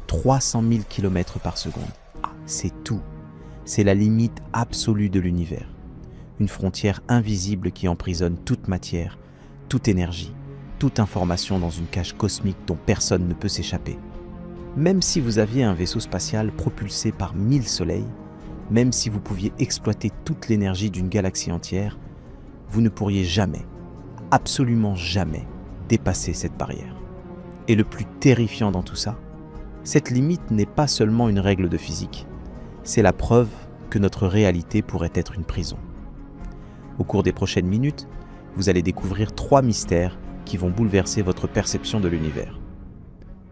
300 000 km par seconde. C'est tout. C'est la limite absolue de l'univers. Une frontière invisible qui emprisonne toute matière, toute énergie, toute information dans une cage cosmique dont personne ne peut s'échapper. Même si vous aviez un vaisseau spatial propulsé par 1000 soleils, même si vous pouviez exploiter toute l'énergie d'une galaxie entière, vous ne pourriez jamais, absolument jamais, dépasser cette barrière. Et le plus terrifiant dans tout ça, cette limite n'est pas seulement une règle de physique, c'est la preuve que notre réalité pourrait être une prison. Au cours des prochaines minutes, vous allez découvrir 3 mystères qui vont bouleverser votre perception de l'univers.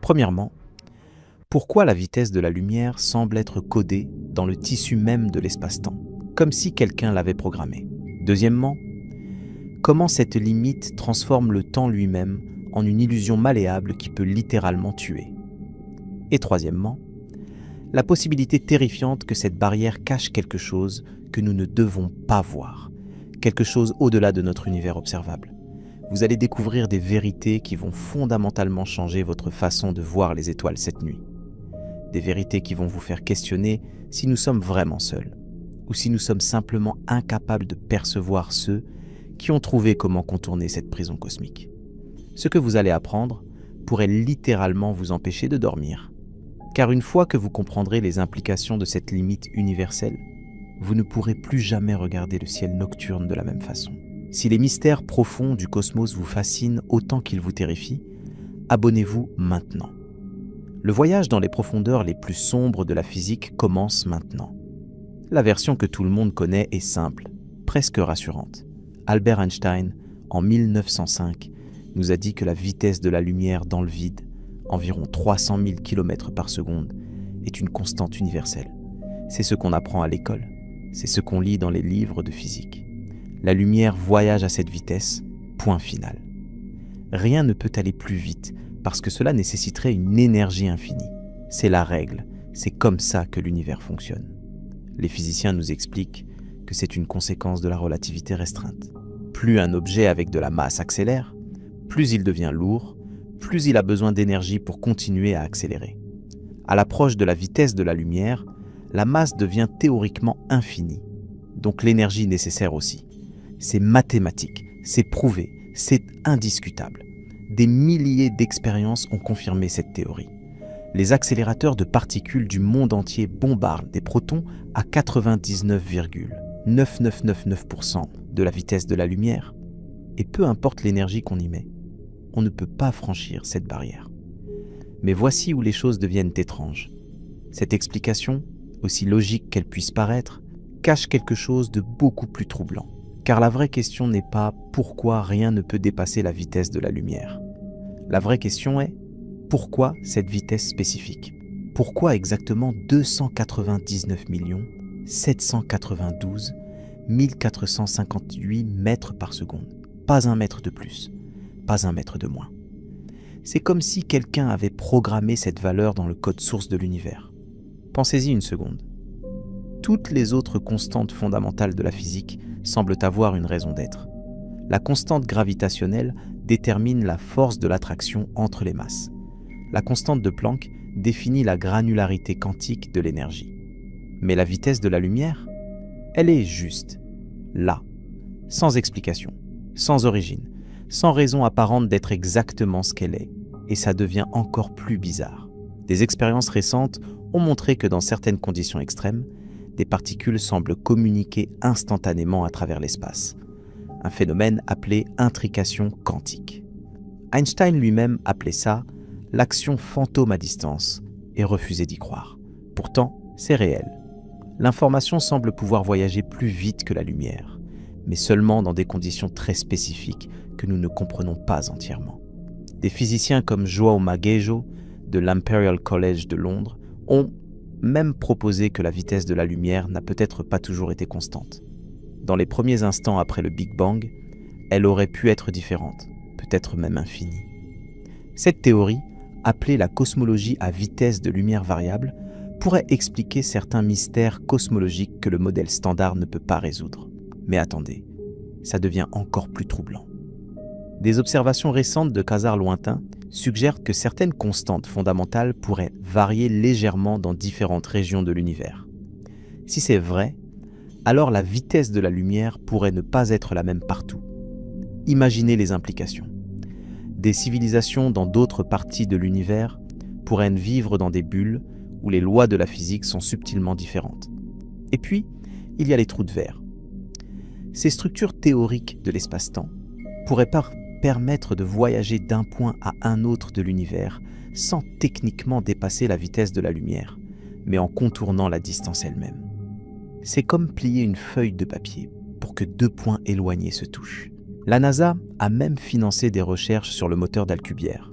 Premièrement, pourquoi la vitesse de la lumière semble être codée dans le tissu même de l'espace-temps, comme si quelqu'un l'avait programmée. Deuxièmement, comment cette limite transforme le temps lui-même en une illusion malléable qui peut littéralement tuer. Et troisièmement, la possibilité terrifiante que cette barrière cache quelque chose que nous ne devons pas voir, quelque chose au-delà de notre univers observable. Vous allez découvrir des vérités qui vont fondamentalement changer votre façon de voir les étoiles cette nuit. Des vérités qui vont vous faire questionner si nous sommes vraiment seuls, ou si nous sommes simplement incapables de percevoir ceux qui ont trouvé comment contourner cette prison cosmique. Ce que vous allez apprendre pourrait littéralement vous empêcher de dormir. Car une fois que vous comprendrez les implications de cette limite universelle, vous ne pourrez plus jamais regarder le ciel nocturne de la même façon. Si les mystères profonds du cosmos vous fascinent autant qu'ils vous terrifient, abonnez-vous maintenant. Le voyage dans les profondeurs les plus sombres de la physique commence maintenant. La version que tout le monde connaît est simple, presque rassurante. Albert Einstein, en 1905, nous a dit que la vitesse de la lumière dans le vide, environ 300 000 km par seconde, est une constante universelle. C'est ce qu'on apprend à l'école, c'est ce qu'on lit dans les livres de physique. La lumière voyage à cette vitesse, point final. Rien ne peut aller plus vite parce que cela nécessiterait une énergie infinie. C'est la règle, c'est comme ça que l'univers fonctionne. Les physiciens nous expliquent que c'est une conséquence de la relativité restreinte. Plus un objet avec de la masse accélère, plus il devient lourd, plus il a besoin d'énergie pour continuer à accélérer. À l'approche de la vitesse de la lumière, la masse devient théoriquement infinie, donc l'énergie nécessaire aussi. C'est mathématique, c'est prouvé, c'est indiscutable. Des milliers d'expériences ont confirmé cette théorie. Les accélérateurs de particules du monde entier bombardent des protons à 99,9999% de la vitesse de la lumière. Et peu importe l'énergie qu'on y met, on ne peut pas franchir cette barrière. Mais voici où les choses deviennent étranges. Cette explication, aussi logique qu'elle puisse paraître, cache quelque chose de beaucoup plus troublant. Car la vraie question n'est pas pourquoi rien ne peut dépasser la vitesse de la lumière. La vraie question est pourquoi cette vitesse spécifique ? Pourquoi exactement 299 792 1458 mètres par seconde ? Pas un mètre de plus, pas un mètre de moins. C'est comme si quelqu'un avait programmé cette valeur dans le code source de l'univers. Pensez-y une seconde. Toutes les autres constantes fondamentales de la physique semblent avoir une raison d'être. La constante gravitationnelle détermine la force de l'attraction entre les masses. La constante de Planck définit la granularité quantique de l'énergie. Mais la vitesse de la lumière, elle est juste, là, sans explication, sans origine, sans raison apparente d'être exactement ce qu'elle est, et ça devient encore plus bizarre. Des expériences récentes ont montré que dans certaines conditions extrêmes, des particules semblent communiquer instantanément à travers l'espace, un phénomène appelé intrication quantique. Einstein lui-même appelait ça l'action fantôme à distance et refusait d'y croire. Pourtant, c'est réel. L'information semble pouvoir voyager plus vite que la lumière, mais seulement dans des conditions très spécifiques que nous ne comprenons pas entièrement. Des physiciens comme João Magejo de l'Imperial College de Londres ont même proposé que la vitesse de la lumière n'a peut-être pas toujours été constante. Dans les premiers instants après le Big Bang, elle aurait pu être différente, peut-être même infinie. Cette théorie, appelée la cosmologie à vitesse de lumière variable, pourrait expliquer certains mystères cosmologiques que le modèle standard ne peut pas résoudre. Mais attendez, ça devient encore plus troublant. Des observations récentes de quasars lointains suggèrent que certaines constantes fondamentales pourraient varier légèrement dans différentes régions de l'univers. Si c'est vrai, alors la vitesse de la lumière pourrait ne pas être la même partout. Imaginez les implications. Des civilisations dans d'autres parties de l'univers pourraient vivre dans des bulles où les lois de la physique sont subtilement différentes. Et puis, il y a les trous de verre. Ces structures théoriques de l'espace-temps pourraient permettre de voyager d'un point à un autre de l'univers sans techniquement dépasser la vitesse de la lumière, mais en contournant la distance elle-même. C'est comme plier une feuille de papier pour que deux points éloignés se touchent. La NASA a même financé des recherches sur le moteur d'Alcubierre,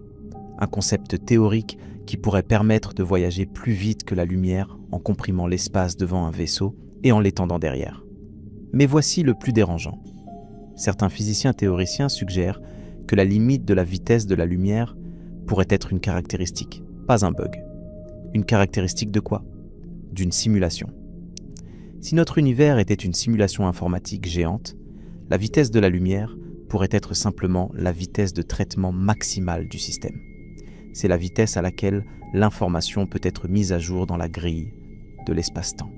un concept théorique qui pourrait permettre de voyager plus vite que la lumière en comprimant l'espace devant un vaisseau et en l'étendant derrière. Mais voici le plus dérangeant. Certains physiciens théoriciens suggèrent que la limite de la vitesse de la lumière pourrait être une caractéristique, pas un bug. Une caractéristique de quoi ? D'une simulation. Si notre univers était une simulation informatique géante, la vitesse de la lumière pourrait être simplement la vitesse de traitement maximale du système. C'est la vitesse à laquelle l'information peut être mise à jour dans la grille de l'espace-temps.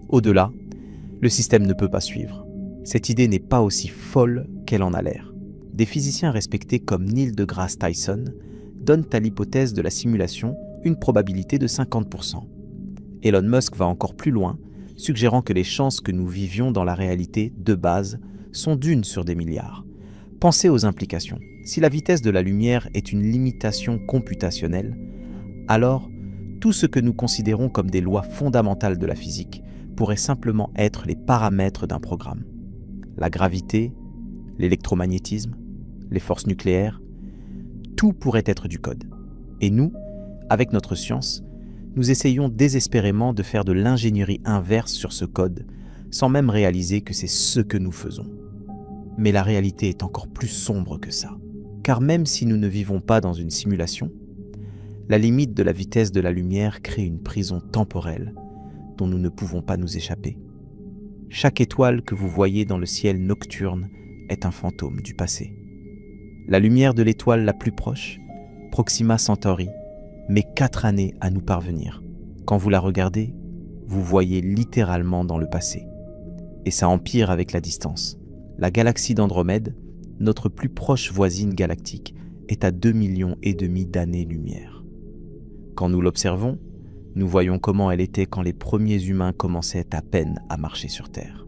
Au-delà, le système ne peut pas suivre. Cette idée n'est pas aussi folle qu'elle en a l'air. Des physiciens respectés comme Neil deGrasse Tyson donnent à l'hypothèse de la simulation une probabilité de 50%. Elon Musk va encore plus loin, suggérant que les chances que nous vivions dans la réalité de base sont d'1 sur des milliards. Pensez aux implications. Si la vitesse de la lumière est une limitation computationnelle, alors tout ce que nous considérons comme des lois fondamentales de la physique pourrait simplement être les paramètres d'un programme. La gravité, l'électromagnétisme, les forces nucléaires, tout pourrait être du code. Et nous, avec notre science, nous essayons désespérément de faire de l'ingénierie inverse sur ce code, sans même réaliser que c'est ce que nous faisons. Mais la réalité est encore plus sombre que ça. Car même si nous ne vivons pas dans une simulation, la limite de la vitesse de la lumière crée une prison temporelle dont nous ne pouvons pas nous échapper. Chaque étoile que vous voyez dans le ciel nocturne est un fantôme du passé. La lumière de l'étoile la plus proche, Proxima Centauri, met 4 années à nous parvenir. Quand vous la regardez, vous voyez littéralement dans le passé. Et ça empire avec la distance. La galaxie d'Andromède, notre plus proche voisine galactique, est à 2,5 millions d'années-lumière. Quand nous l'observons, nous voyons comment elle était quand les premiers humains commençaient à peine à marcher sur Terre.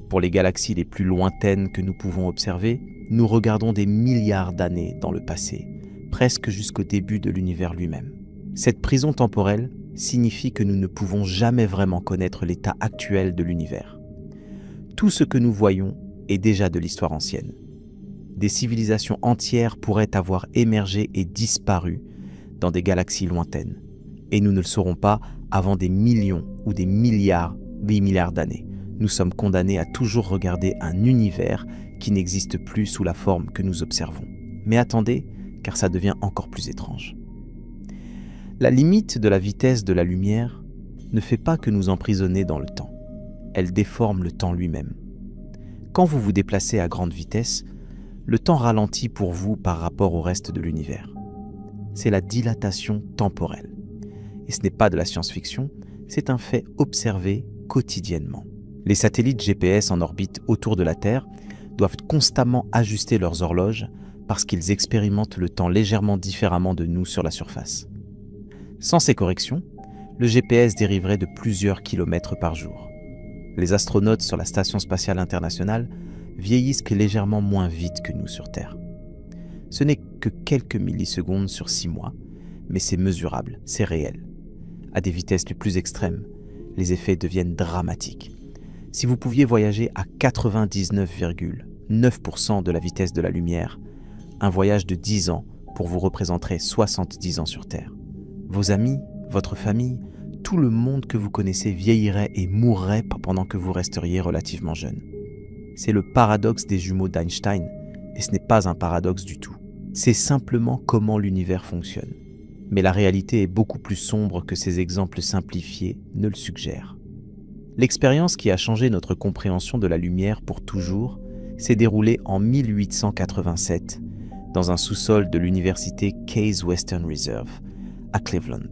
Pour les galaxies les plus lointaines que nous pouvons observer, nous regardons des milliards d'années dans le passé, presque jusqu'au début de l'univers lui-même. Cette prison temporelle signifie que nous ne pouvons jamais vraiment connaître l'état actuel de l'univers. Tout ce que nous voyons est déjà de l'histoire ancienne. Des civilisations entières pourraient avoir émergé et disparu dans des galaxies lointaines. Et nous ne le saurons pas avant des millions ou des milliards d'années. Nous sommes condamnés à toujours regarder un univers qui n'existe plus sous la forme que nous observons. Mais attendez, car ça devient encore plus étrange. La limite de la vitesse de la lumière ne fait pas que nous emprisonner dans le temps. Elle déforme le temps lui-même. Quand vous vous déplacez à grande vitesse, le temps ralentit pour vous par rapport au reste de l'univers. C'est la dilatation temporelle. Et ce n'est pas de la science-fiction, c'est un fait observé quotidiennement. Les satellites GPS en orbite autour de la Terre doivent constamment ajuster leurs horloges parce qu'ils expérimentent le temps légèrement différemment de nous sur la surface. Sans ces corrections, le GPS dériverait de plusieurs kilomètres par jour. Les astronautes sur la Station spatiale internationale vieillissent légèrement moins vite que nous sur Terre. Ce n'est que quelques millisecondes sur 6 mois, mais c'est mesurable, c'est réel. À des vitesses les plus extrêmes, les effets deviennent dramatiques. Si vous pouviez voyager à 99,9% de la vitesse de la lumière, un voyage de 10 ans pour vous représenterait 70 ans sur Terre. Vos amis, votre famille, tout le monde que vous connaissez vieillirait et mourrait pendant que vous resteriez relativement jeune. C'est le paradoxe des jumeaux d'Einstein, et ce n'est pas un paradoxe du tout. C'est simplement comment l'univers fonctionne. Mais la réalité est beaucoup plus sombre que ces exemples simplifiés ne le suggèrent. L'expérience qui a changé notre compréhension de la lumière pour toujours s'est déroulée en 1887 dans un sous-sol de l'université Case Western Reserve à Cleveland.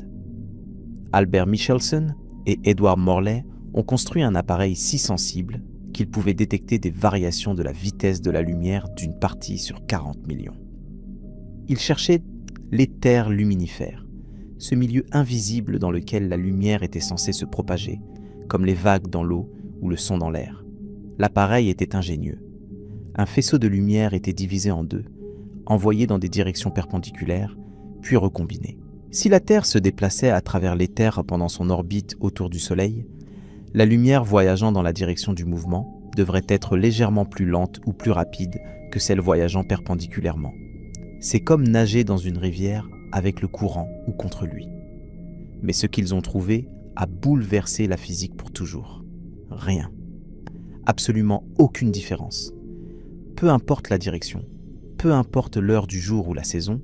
Albert Michelson et Edward Morley ont construit un appareil si sensible qu'il pouvait détecter des variations de la vitesse de la lumière d'une partie sur 40 millions. Ils cherchaient l'éther luminifère, ce milieu invisible dans lequel la lumière était censée se propager, comme les vagues dans l'eau ou le son dans l'air. L'appareil était ingénieux. Un faisceau de lumière était divisé en deux, envoyé dans des directions perpendiculaires, puis recombiné. Si la Terre se déplaçait à travers l'éther pendant son orbite autour du Soleil, la lumière voyageant dans la direction du mouvement devrait être légèrement plus lente ou plus rapide que celle voyageant perpendiculairement. C'est comme nager dans une rivière avec le courant ou contre lui. Mais ce qu'ils ont trouvé a bouleversé la physique pour toujours. Rien. Absolument aucune différence. Peu importe la direction, peu importe l'heure du jour ou la saison,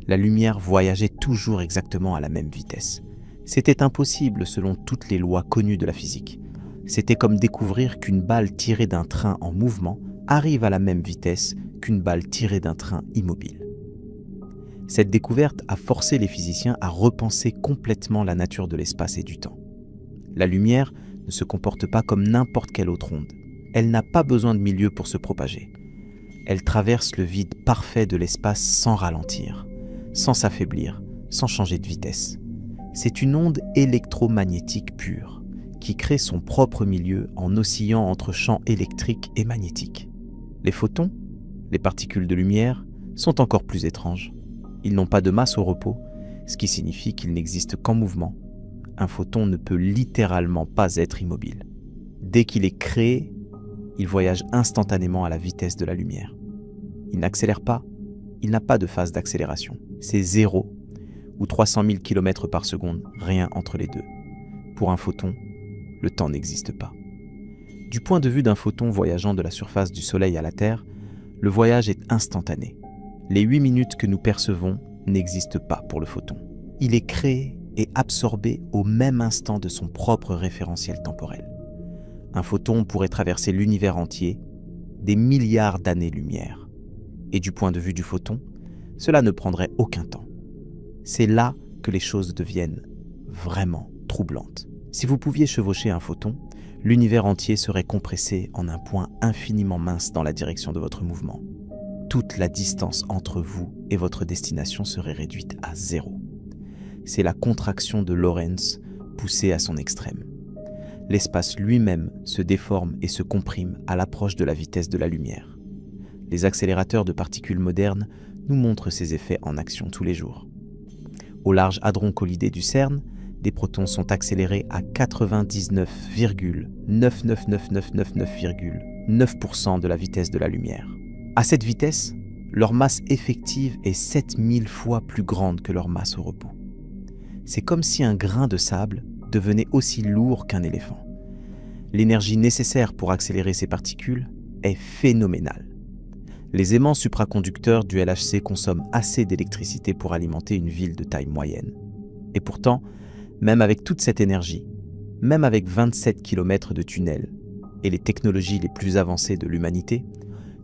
la lumière voyageait toujours exactement à la même vitesse. C'était impossible selon toutes les lois connues de la physique. C'était comme découvrir qu'une balle tirée d'un train en mouvement arrive à la même vitesse qu'une balle tirée d'un train immobile. Cette découverte a forcé les physiciens à repenser complètement la nature de l'espace et du temps. La lumière ne se comporte pas comme n'importe quelle autre onde. Elle n'a pas besoin de milieu pour se propager. Elle traverse le vide parfait de l'espace sans ralentir, sans s'affaiblir, sans changer de vitesse. C'est une onde électromagnétique pure, qui crée son propre milieu en oscillant entre champs électriques et magnétiques. Les photons, les particules de lumière, sont encore plus étranges. Ils n'ont pas de masse au repos, ce qui signifie qu'ils n'existent qu'en mouvement. Un photon ne peut littéralement pas être immobile. Dès qu'il est créé, il voyage instantanément à la vitesse de la lumière. Il n'accélère pas, il n'a pas de phase d'accélération. C'est 0 ou 300 000 km par seconde, rien entre les deux. Pour un photon, le temps n'existe pas. Du point de vue d'un photon voyageant de la surface du Soleil à la Terre, le voyage est instantané. Les 8 minutes que nous percevons n'existent pas pour le photon. Il est créé et absorbé au même instant de son propre référentiel temporel. Un photon pourrait traverser l'univers entier, des milliards d'années-lumière. Et du point de vue du photon, cela ne prendrait aucun temps. C'est là que les choses deviennent vraiment troublantes. Si vous pouviez chevaucher un photon, l'univers entier serait compressé en un point infiniment mince dans la direction de votre mouvement. Toute la distance entre vous et votre destination serait réduite à 0. C'est la contraction de Lorentz poussée à son extrême. L'espace lui-même se déforme et se comprime à l'approche de la vitesse de la lumière. Les accélérateurs de particules modernes nous montrent ces effets en action tous les jours. Au large hadron collidé du CERN, des protons sont accélérés à 99,99999,9% de la vitesse de la lumière. À cette vitesse, leur masse effective est 7000 fois plus grande que leur masse au repos. C'est comme si un grain de sable devenait aussi lourd qu'un éléphant. L'énergie nécessaire pour accélérer ces particules est phénoménale. Les aimants supraconducteurs du LHC consomment assez d'électricité pour alimenter une ville de taille moyenne. Et pourtant, même avec toute cette énergie, même avec 27 km de tunnels et les technologies les plus avancées de l'humanité,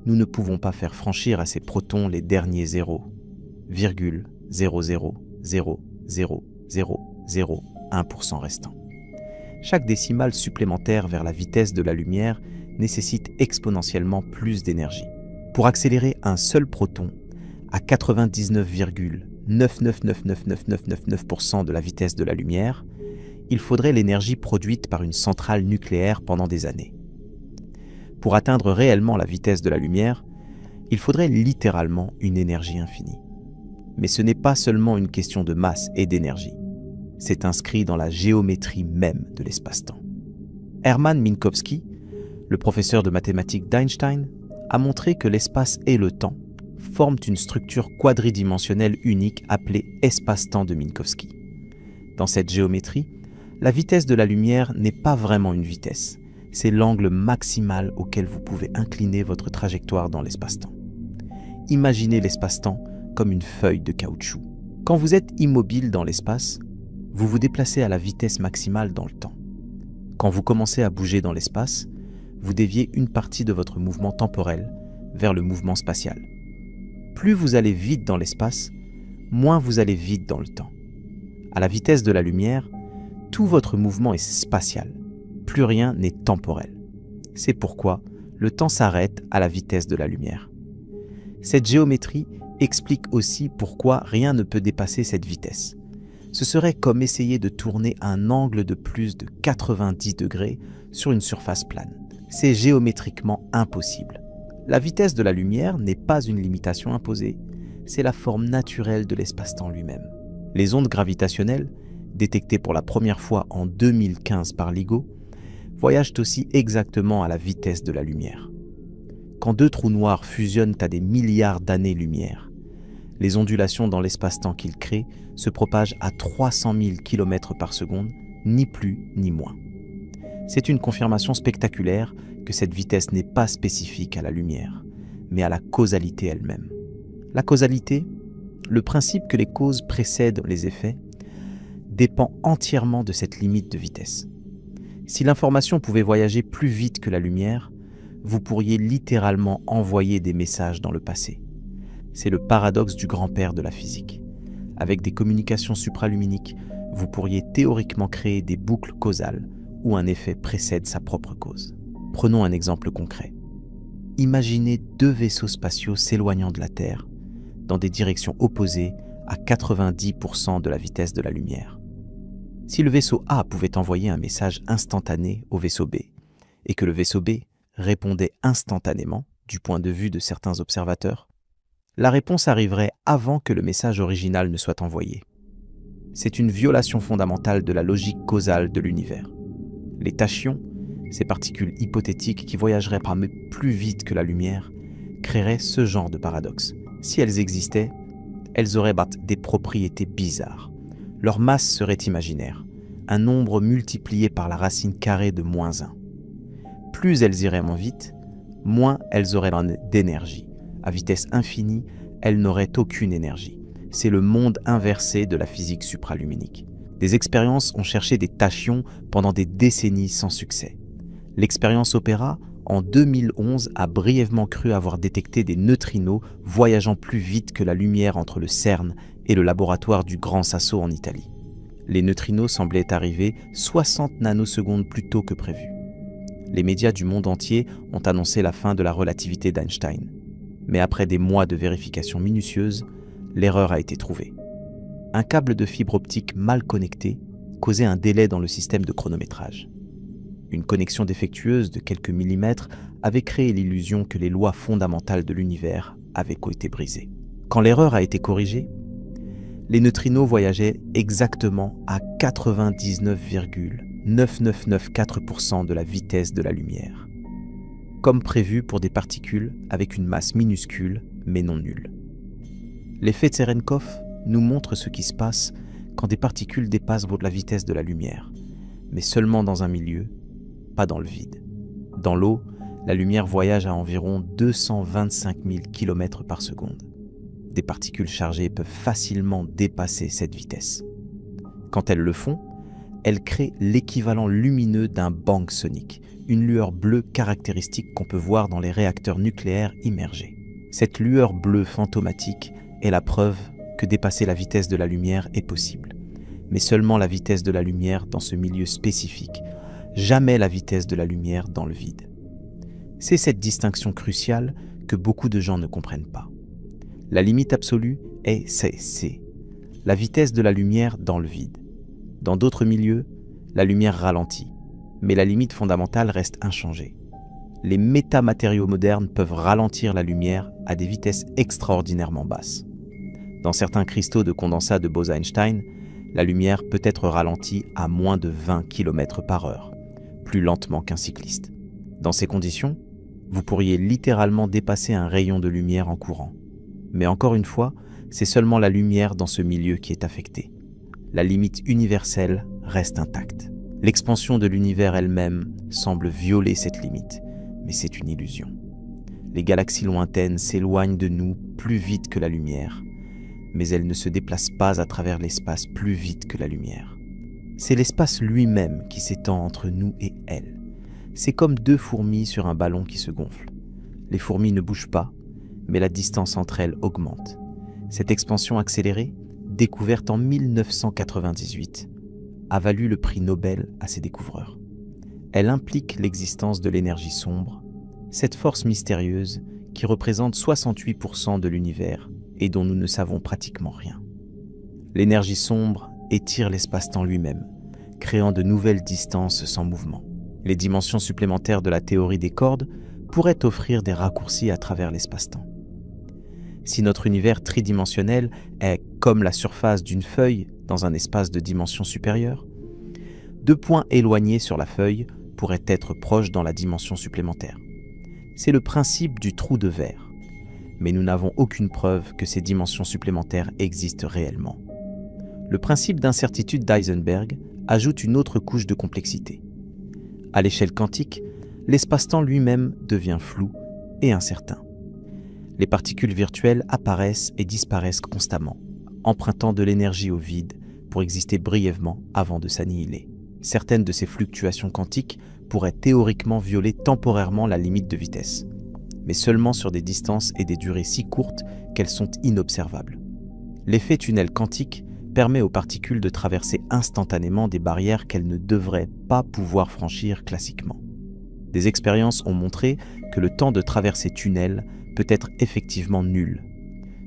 nous ne pouvons pas faire franchir à ces protons les derniers 0,000000001% restants. Chaque décimale supplémentaire vers la vitesse de la lumière nécessite exponentiellement plus d'énergie. Pour accélérer un seul proton à 99,9999999% de la vitesse de la lumière, il faudrait l'énergie produite par une centrale nucléaire pendant des années. Pour atteindre réellement la vitesse de la lumière, il faudrait littéralement une énergie infinie. Mais ce n'est pas seulement une question de masse et d'énergie. C'est inscrit dans la géométrie même de l'espace-temps. Hermann Minkowski, le professeur de mathématiques d'Einstein, a montré que l'espace et le temps forment une structure quadridimensionnelle unique appelée espace-temps de Minkowski. Dans cette géométrie, la vitesse de la lumière n'est pas vraiment une vitesse, c'est l'angle maximal auquel vous pouvez incliner votre trajectoire dans l'espace-temps. Imaginez l'espace-temps comme une feuille de caoutchouc. Quand vous êtes immobile dans l'espace, vous vous déplacez à la vitesse maximale dans le temps. Quand vous commencez à bouger dans l'espace, vous déviez une partie de votre mouvement temporel vers le mouvement spatial. Plus vous allez vite dans l'espace, moins vous allez vite dans le temps. À la vitesse de la lumière, tout votre mouvement est spatial. Plus rien n'est temporel. C'est pourquoi le temps s'arrête à la vitesse de la lumière. Cette géométrie explique aussi pourquoi rien ne peut dépasser cette vitesse. Ce serait comme essayer de tourner un angle de plus de 90 degrés sur une surface plane. C'est géométriquement impossible. La vitesse de la lumière n'est pas une limitation imposée, c'est la forme naturelle de l'espace-temps lui-même. Les ondes gravitationnelles, détectées pour la première fois en 2015 par LIGO, voyagent aussi exactement à la vitesse de la lumière. Quand deux trous noirs fusionnent à des milliards d'années-lumière, les ondulations dans l'espace-temps qu'ils créent se propagent à 300 000 km par seconde, ni plus ni moins. C'est une confirmation spectaculaire que cette vitesse n'est pas spécifique à la lumière, mais à la causalité elle-même. La causalité, le principe que les causes précèdent les effets, dépend entièrement de cette limite de vitesse. Si l'information pouvait voyager plus vite que la lumière, vous pourriez littéralement envoyer des messages dans le passé. C'est le paradoxe du grand-père de la physique. Avec des communications supraluminiques, vous pourriez théoriquement créer des boucles causales où un effet précède sa propre cause. Prenons un exemple concret. Imaginez deux vaisseaux spatiaux s'éloignant de la Terre dans des directions opposées à 90% de la vitesse de la lumière. Si le vaisseau A pouvait envoyer un message instantané au vaisseau B et que le vaisseau B répondait instantanément, du point de vue de certains observateurs, la réponse arriverait avant que le message original ne soit envoyé. C'est une violation fondamentale de la logique causale de l'univers. Les tachyons, ces particules hypothétiques qui voyageraient parmi plus vite que la lumière, créeraient ce genre de paradoxe. Si elles existaient, elles auraient des propriétés bizarres. Leur masse serait imaginaire, un nombre multiplié par la racine carrée de -1. Plus elles iraient moins vite, moins elles auraient d'énergie. À vitesse infinie, elles n'auraient aucune énergie. C'est le monde inversé de la physique supraluminique. Des expériences ont cherché des tachyons pendant des décennies sans succès. L'expérience Opera, en 2011, a brièvement cru avoir détecté des neutrinos voyageant plus vite que la lumière entre le CERN et le laboratoire du Gran Sasso en Italie. Les neutrinos semblaient arriver 60 nanosecondes plus tôt que prévu. Les médias du monde entier ont annoncé la fin de la relativité d'Einstein. Mais après des mois de vérification minutieuse, l'erreur a été trouvée. Un câble de fibre optique mal connecté causait un délai dans le système de chronométrage. Une connexion défectueuse de quelques millimètres avait créé l'illusion que les lois fondamentales de l'univers avaient été brisées. Quand l'erreur a été corrigée, les neutrinos voyageaient exactement à 99,9994% de la vitesse de la lumière, comme prévu pour des particules avec une masse minuscule mais non nulle. L'effet Tcherenkov nous montre ce qui se passe quand des particules dépassent la vitesse de la lumière, mais seulement dans un milieu, pas dans le vide. Dans l'eau, la lumière voyage à environ 225 000 km par seconde. Des particules chargées peuvent facilement dépasser cette vitesse. Quand elles le font, elles créent l'équivalent lumineux d'un bang sonique, une lueur bleue caractéristique qu'on peut voir dans les réacteurs nucléaires immergés. Cette lueur bleue fantomatique est la preuve que dépasser la vitesse de la lumière est possible, mais seulement la vitesse de la lumière dans ce milieu spécifique, jamais la vitesse de la lumière dans le vide. C'est cette distinction cruciale que beaucoup de gens ne comprennent pas. La limite absolue est c, la vitesse de la lumière dans le vide. Dans d'autres milieux, la lumière ralentit, mais la limite fondamentale reste inchangée. Les métamatériaux modernes peuvent ralentir la lumière à des vitesses extraordinairement basses. Dans certains cristaux de condensat de Bose-Einstein, la lumière peut être ralentie à moins de 20 km/h, plus lentement qu'un cycliste. Dans ces conditions, vous pourriez littéralement dépasser un rayon de lumière en courant. Mais encore une fois, c'est seulement la lumière dans ce milieu qui est affectée. La limite universelle reste intacte. L'expansion de l'univers elle-même semble violer cette limite, mais c'est une illusion. Les galaxies lointaines s'éloignent de nous plus vite que la lumière, mais elles ne se déplacent pas à travers l'espace plus vite que la lumière. C'est l'espace lui-même qui s'étend entre nous et elles. C'est comme deux fourmis sur un ballon qui se gonfle. Les fourmis ne bougent pas, mais la distance entre elles augmente. Cette expansion accélérée, découverte en 1998, a valu le prix Nobel à ses découvreurs. Elle implique l'existence de l'énergie sombre, cette force mystérieuse qui représente 68% de l'univers et dont nous ne savons pratiquement rien. L'énergie sombre étire l'espace-temps lui-même, créant de nouvelles distances sans mouvement. Les dimensions supplémentaires de la théorie des cordes pourraient offrir des raccourcis à travers l'espace-temps. Si notre univers tridimensionnel est comme la surface d'une feuille dans un espace de dimension supérieure, 2 points éloignés sur la feuille pourraient être proches dans la dimension supplémentaire. C'est le principe du trou de verre, mais nous n'avons aucune preuve que ces dimensions supplémentaires existent réellement. Le principe d'incertitude d'Heisenberg ajoute une autre couche de complexité. À l'échelle quantique, l'espace-temps lui-même devient flou et incertain. Les particules virtuelles apparaissent et disparaissent constamment, empruntant de l'énergie au vide pour exister brièvement avant de s'annihiler. Certaines de ces fluctuations quantiques pourraient théoriquement violer temporairement la limite de vitesse, mais seulement sur des distances et des durées si courtes qu'elles sont inobservables. L'effet tunnel quantique permet aux particules de traverser instantanément des barrières qu'elles ne devraient pas pouvoir franchir classiquement. Des expériences ont montré que le temps de traverser tunnel peut être effectivement nul,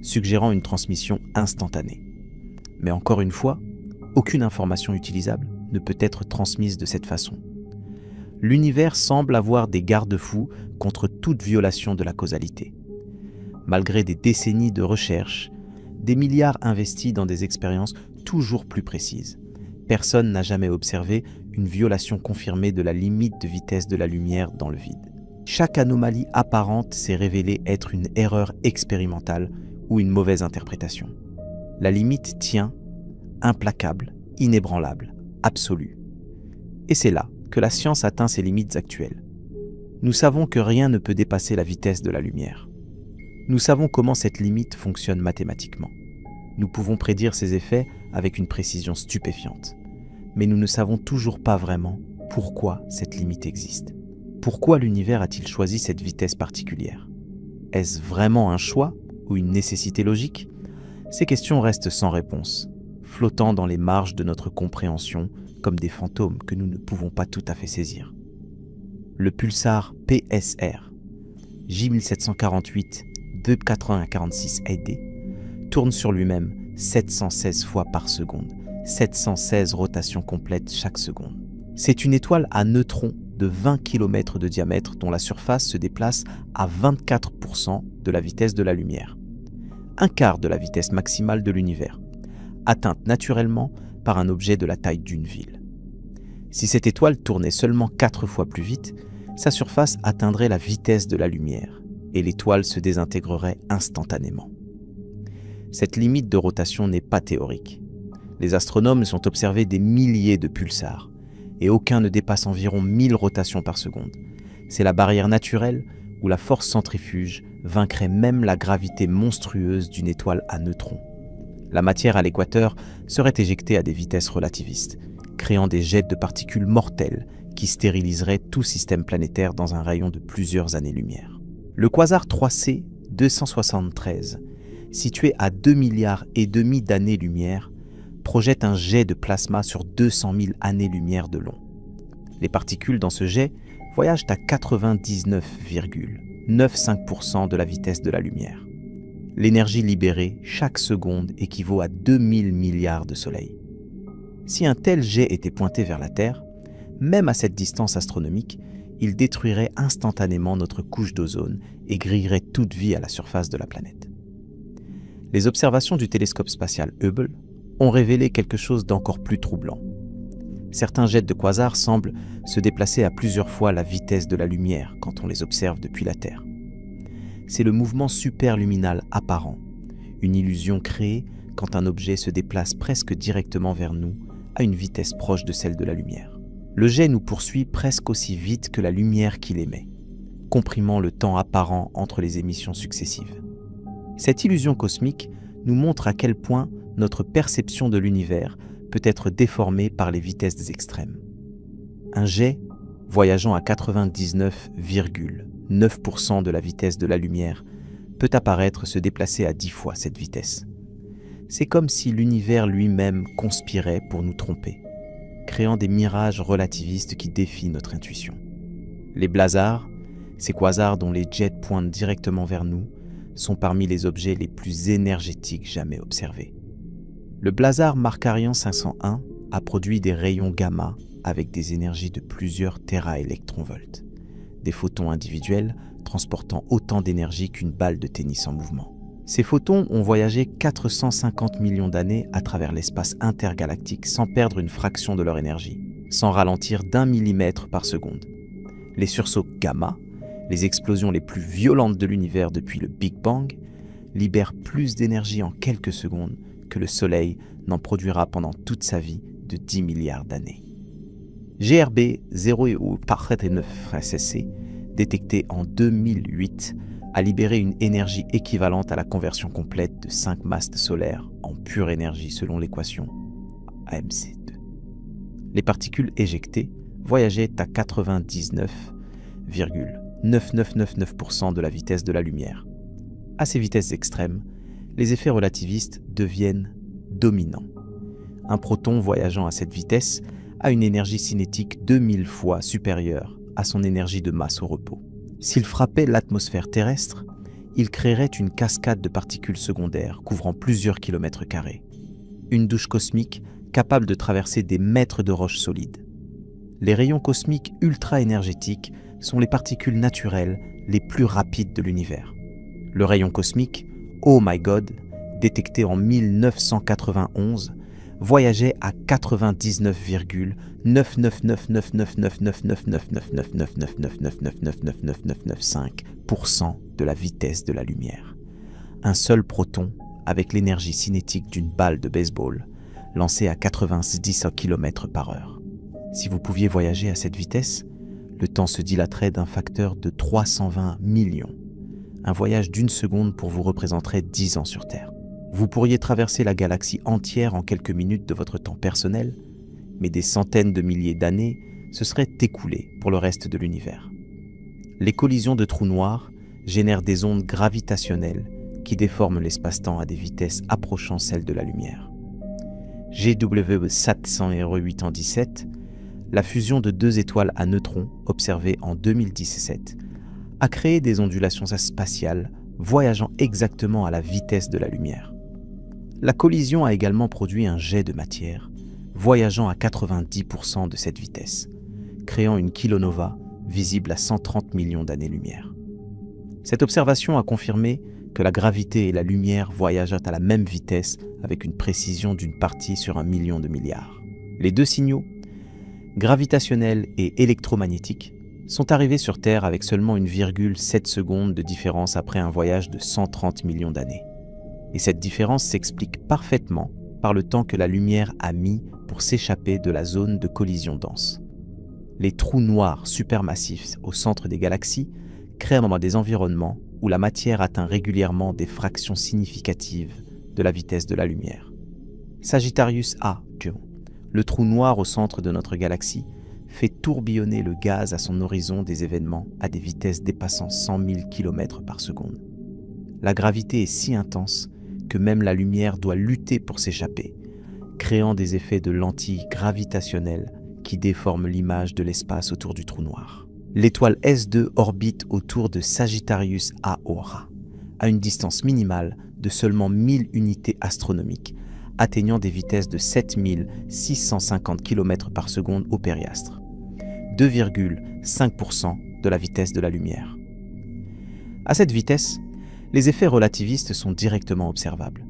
suggérant une transmission instantanée. Mais encore une fois, aucune information utilisable ne peut être transmise de cette façon. L'univers semble avoir des garde-fous contre toute violation de la causalité. Malgré des décennies de recherche, des milliards investis dans des expériences toujours plus précises, personne n'a jamais observé une violation confirmée de la limite de vitesse de la lumière dans le vide. Chaque anomalie apparente s'est révélée être une erreur expérimentale ou une mauvaise interprétation. La limite tient, implacable, inébranlable, absolue. Et c'est là que la science atteint ses limites actuelles. Nous savons que rien ne peut dépasser la vitesse de la lumière. Nous savons comment cette limite fonctionne mathématiquement. Nous pouvons prédire ses effets avec une précision stupéfiante. Mais nous ne savons toujours pas vraiment pourquoi cette limite existe. Pourquoi l'univers a-t-il choisi cette vitesse particulière? Est-ce vraiment un choix ou une nécessité logique? Ces questions restent sans réponse, flottant dans les marges de notre compréhension comme des fantômes que nous ne pouvons pas tout à fait saisir. Le pulsar PSR, J1748 28046 AD, tourne sur lui-même 716 fois par seconde, 716 rotations complètes chaque seconde. C'est une étoile à neutrons de 20 km de diamètre dont la surface se déplace à 24% de la vitesse de la lumière, un quart de la vitesse maximale de l'univers, atteinte naturellement par un objet de la taille d'une ville. Si cette étoile tournait seulement 4 fois plus vite, sa surface atteindrait la vitesse de la lumière et l'étoile se désintégrerait instantanément. Cette limite de rotation n'est pas théorique. Les astronomes ont observé des milliers de pulsars et aucun ne dépasse environ 1000 rotations par seconde. C'est la barrière naturelle où la force centrifuge vaincrait même la gravité monstrueuse d'une étoile à neutrons. La matière à l'équateur serait éjectée à des vitesses relativistes, créant des jets de particules mortelles qui stériliseraient tout système planétaire dans un rayon de plusieurs années-lumière. Le quasar 3C 273, situé à 2 milliards et demi d'années-lumière, projette un jet de plasma sur 200 000 années-lumière de long. Les particules dans ce jet voyagent à 99,95% de la vitesse de la lumière. L'énergie libérée chaque seconde équivaut à 2000 milliards de soleils. Si un tel jet était pointé vers la Terre, même à cette distance astronomique, il détruirait instantanément notre couche d'ozone et grillerait toute vie à la surface de la planète. Les observations du télescope spatial Hubble ont révélé quelque chose d'encore plus troublant. Certains jets de quasars semblent se déplacer à plusieurs fois la vitesse de la lumière quand on les observe depuis la Terre. C'est le mouvement superluminal apparent, une illusion créée quand un objet se déplace presque directement vers nous à une vitesse proche de celle de la lumière. Le jet nous poursuit presque aussi vite que la lumière qu'il émet, comprimant le temps apparent entre les émissions successives. Cette illusion cosmique nous montre à quel point notre perception de l'univers peut être déformée par les vitesses extrêmes. Un jet, voyageant à 99,9% de la vitesse de la lumière, peut peut apparaître se déplacer à 10 fois cette vitesse. C'est comme si l'univers lui-même conspirait pour nous tromper, créant des mirages relativistes qui défient notre intuition. Les blazars, ces quasars dont les jets pointent directement vers nous, sont parmi les objets les plus énergétiques jamais observés. Le blazar Markarian 501 a produit des rayons gamma avec des énergies de plusieurs téraélectronvolts, des photons individuels transportant autant d'énergie qu'une balle de tennis en mouvement. Ces photons ont voyagé 450 millions d'années à travers l'espace intergalactique sans perdre une fraction de leur énergie, sans ralentir d'1 millimètre par seconde. Les sursauts gamma, les explosions les plus violentes de l'univers depuis le Big Bang, libèrent plus d'énergie en quelques secondes que le Soleil n'en produira pendant toute sa vie de 10 milliards d'années. GRB 0.9 SSC, détecté en 2008, a libéré une énergie équivalente à la conversion complète de 5 masses solaires en pure énergie selon l'équation AMC2. Les particules éjectées voyageaient à 99,9999% de la vitesse de la lumière. À ces vitesses extrêmes, les effets relativistes deviennent dominants. Un proton voyageant à cette vitesse a une énergie cinétique 2000 fois supérieure à son énergie de masse au repos. S'il frappait l'atmosphère terrestre, il créerait une cascade de particules secondaires couvrant plusieurs kilomètres carrés. Une douche cosmique capable de traverser des mètres de roches solides. Les rayons cosmiques ultra-énergétiques sont les particules naturelles les plus rapides de l'univers. Le rayon cosmique, Oh My God, détecté en 1991, voyageait à 99,999999999999999999999999999999999999999999999999999999999999999999999999999999999999999999999999999999999999999999999999999999999999999 Un seul proton avec l'énergie cinétique d'une balle de baseball lancée à 90 km/h. Si vous pouviez voyager à cette vitesse, le temps se dilaterait d'un facteur de 320 millions. Un voyage d'une seconde pour vous représenterait 10 ans sur Terre. Vous pourriez traverser la galaxie entière en quelques minutes de votre temps personnel, mais des centaines de milliers d'années se seraient écoulées pour le reste de l'univers. Les collisions de trous noirs génèrent des ondes gravitationnelles qui déforment l'espace-temps à des vitesses approchant celles de la lumière. GW 700RE817, la fusion de deux étoiles à neutrons observée en 2017, a créé des ondulations spatiales voyageant exactement à la vitesse de la lumière. La collision a également produit un jet de matière, voyageant à 90% de cette vitesse, créant une kilonova visible à 130 millions d'années-lumière. Cette observation a confirmé que la gravité et la lumière voyagent à la même vitesse avec une précision d'une partie sur 1 million de milliards. Les deux signaux, gravitationnels et électromagnétiques, sont arrivés sur Terre avec seulement 1,7 secondes de différence après un voyage de 130 millions d'années. Et cette différence s'explique parfaitement par le temps que la lumière a mis pour s'échapper de la zone de collision dense. Les trous noirs supermassifs au centre des galaxies créent des environnements où la matière atteint régulièrement des fractions significatives de la vitesse de la lumière. Sagittarius A, le trou noir au centre de notre galaxie, fait tourbillonner le gaz à son horizon des événements à des vitesses dépassant 100 000 km par seconde. La gravité est si intense que même la lumière doit lutter pour s'échapper, créant des effets de lentilles gravitationnelles qui déforment l'image de l'espace autour du trou noir. L'étoile S2 orbite autour de Sagittarius A Aura, à une distance minimale de seulement 1000 unités astronomiques, atteignant des vitesses de 7650 km par seconde au périastre, 2,5% de la vitesse de la lumière. À cette vitesse, les effets relativistes sont directement observables.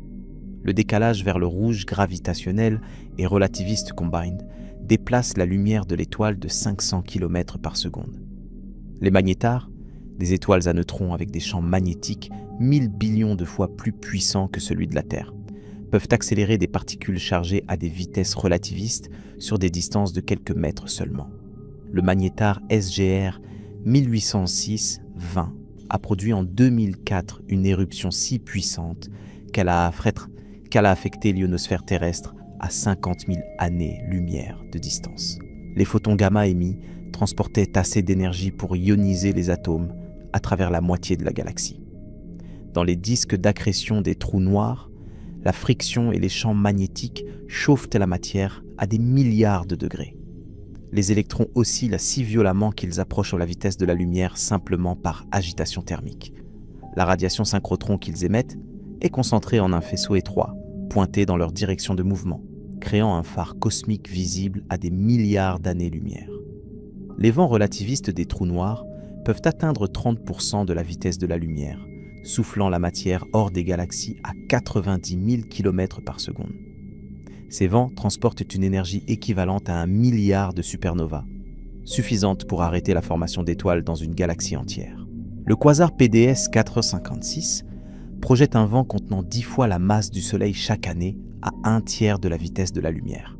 Le décalage vers le rouge gravitationnel et relativiste combined déplace la lumière de l'étoile de 500 km par seconde. Les magnétars, des étoiles à neutrons avec des champs magnétiques 1000 billions de fois plus puissants que celui de la Terre, peuvent accélérer des particules chargées à des vitesses relativistes sur des distances de quelques mètres seulement. Le magnétar SGR 1806-20 a produit en 2004 une éruption si puissante qu'elle a affecté l'ionosphère terrestre à 50 000 années-lumière de distance. Les photons gamma émis transportaient assez d'énergie pour ioniser les atomes à travers la moitié de la galaxie. Dans les disques d'accrétion des trous noirs, la friction et les champs magnétiques chauffent la matière à des milliards de degrés. Les électrons oscillent si violemment qu'ils approchent la vitesse de la lumière simplement par agitation thermique. La radiation synchrotron qu'ils émettent est concentrée en un faisceau étroit, pointé dans leur direction de mouvement, créant un phare cosmique visible à des milliards d'années-lumière. Les vents relativistes des trous noirs peuvent atteindre 30% de la vitesse de la lumière, soufflant la matière hors des galaxies à 90 000 km par seconde. Ces vents transportent une énergie équivalente à 1 milliard de supernovas, suffisante pour arrêter la formation d'étoiles dans une galaxie entière. Le quasar PDS 456 projette un vent contenant 10 fois la masse du Soleil chaque année à 1/3 de la vitesse de la lumière.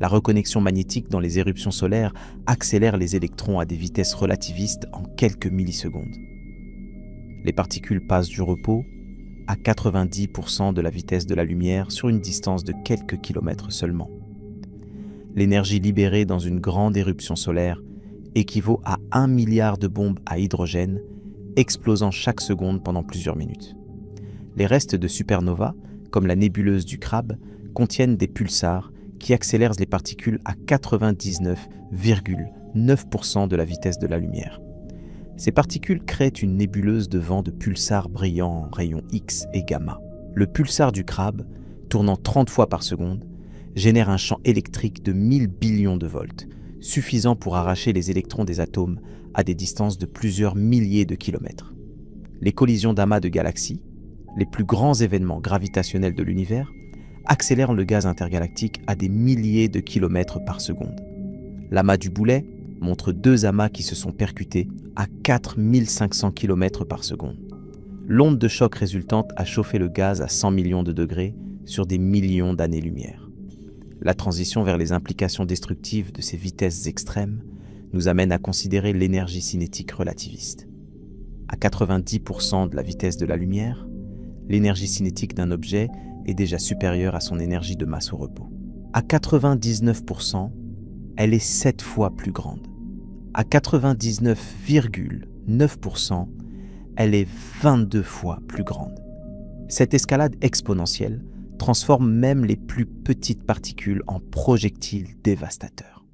La reconnexion magnétique dans les éruptions solaires accélère les électrons à des vitesses relativistes en quelques millisecondes. Les particules passent du repos à 90% de la vitesse de la lumière sur une distance de quelques kilomètres seulement. L'énergie libérée dans une grande éruption solaire équivaut à 1 milliard de bombes à hydrogène explosant chaque seconde pendant plusieurs minutes. Les restes de supernovas, comme la nébuleuse du Crabe, contiennent des pulsars qui accélèrent les particules à 99,9% de la vitesse de la lumière. Ces particules créent une nébuleuse de vent de pulsars brillants en rayons X et gamma. Le pulsar du Crabe, tournant 30 fois par seconde, génère un champ électrique de 1000 billions de volts, suffisant pour arracher les électrons des atomes à des distances de plusieurs milliers de kilomètres. Les collisions d'amas de galaxies, les plus grands événements gravitationnels de l'univers, accélèrent le gaz intergalactique à des milliers de kilomètres par seconde. L'amas du Boulet montre 2 amas qui se sont percutés à 4500 km par seconde. L'onde de choc résultante a chauffé le gaz à 100 millions de degrés sur des millions d'années-lumière. La transition vers les implications destructives de ces vitesses extrêmes nous amène à considérer l'énergie cinétique relativiste. À 90% de la vitesse de la lumière, l'énergie cinétique d'un objet est déjà supérieure à son énergie de masse au repos. À 99%, elle est 7 fois plus grande. À 99,9%, elle est 22 fois plus grande. Cette escalade exponentielle transforme même les plus petites particules en projectiles dévastateurs.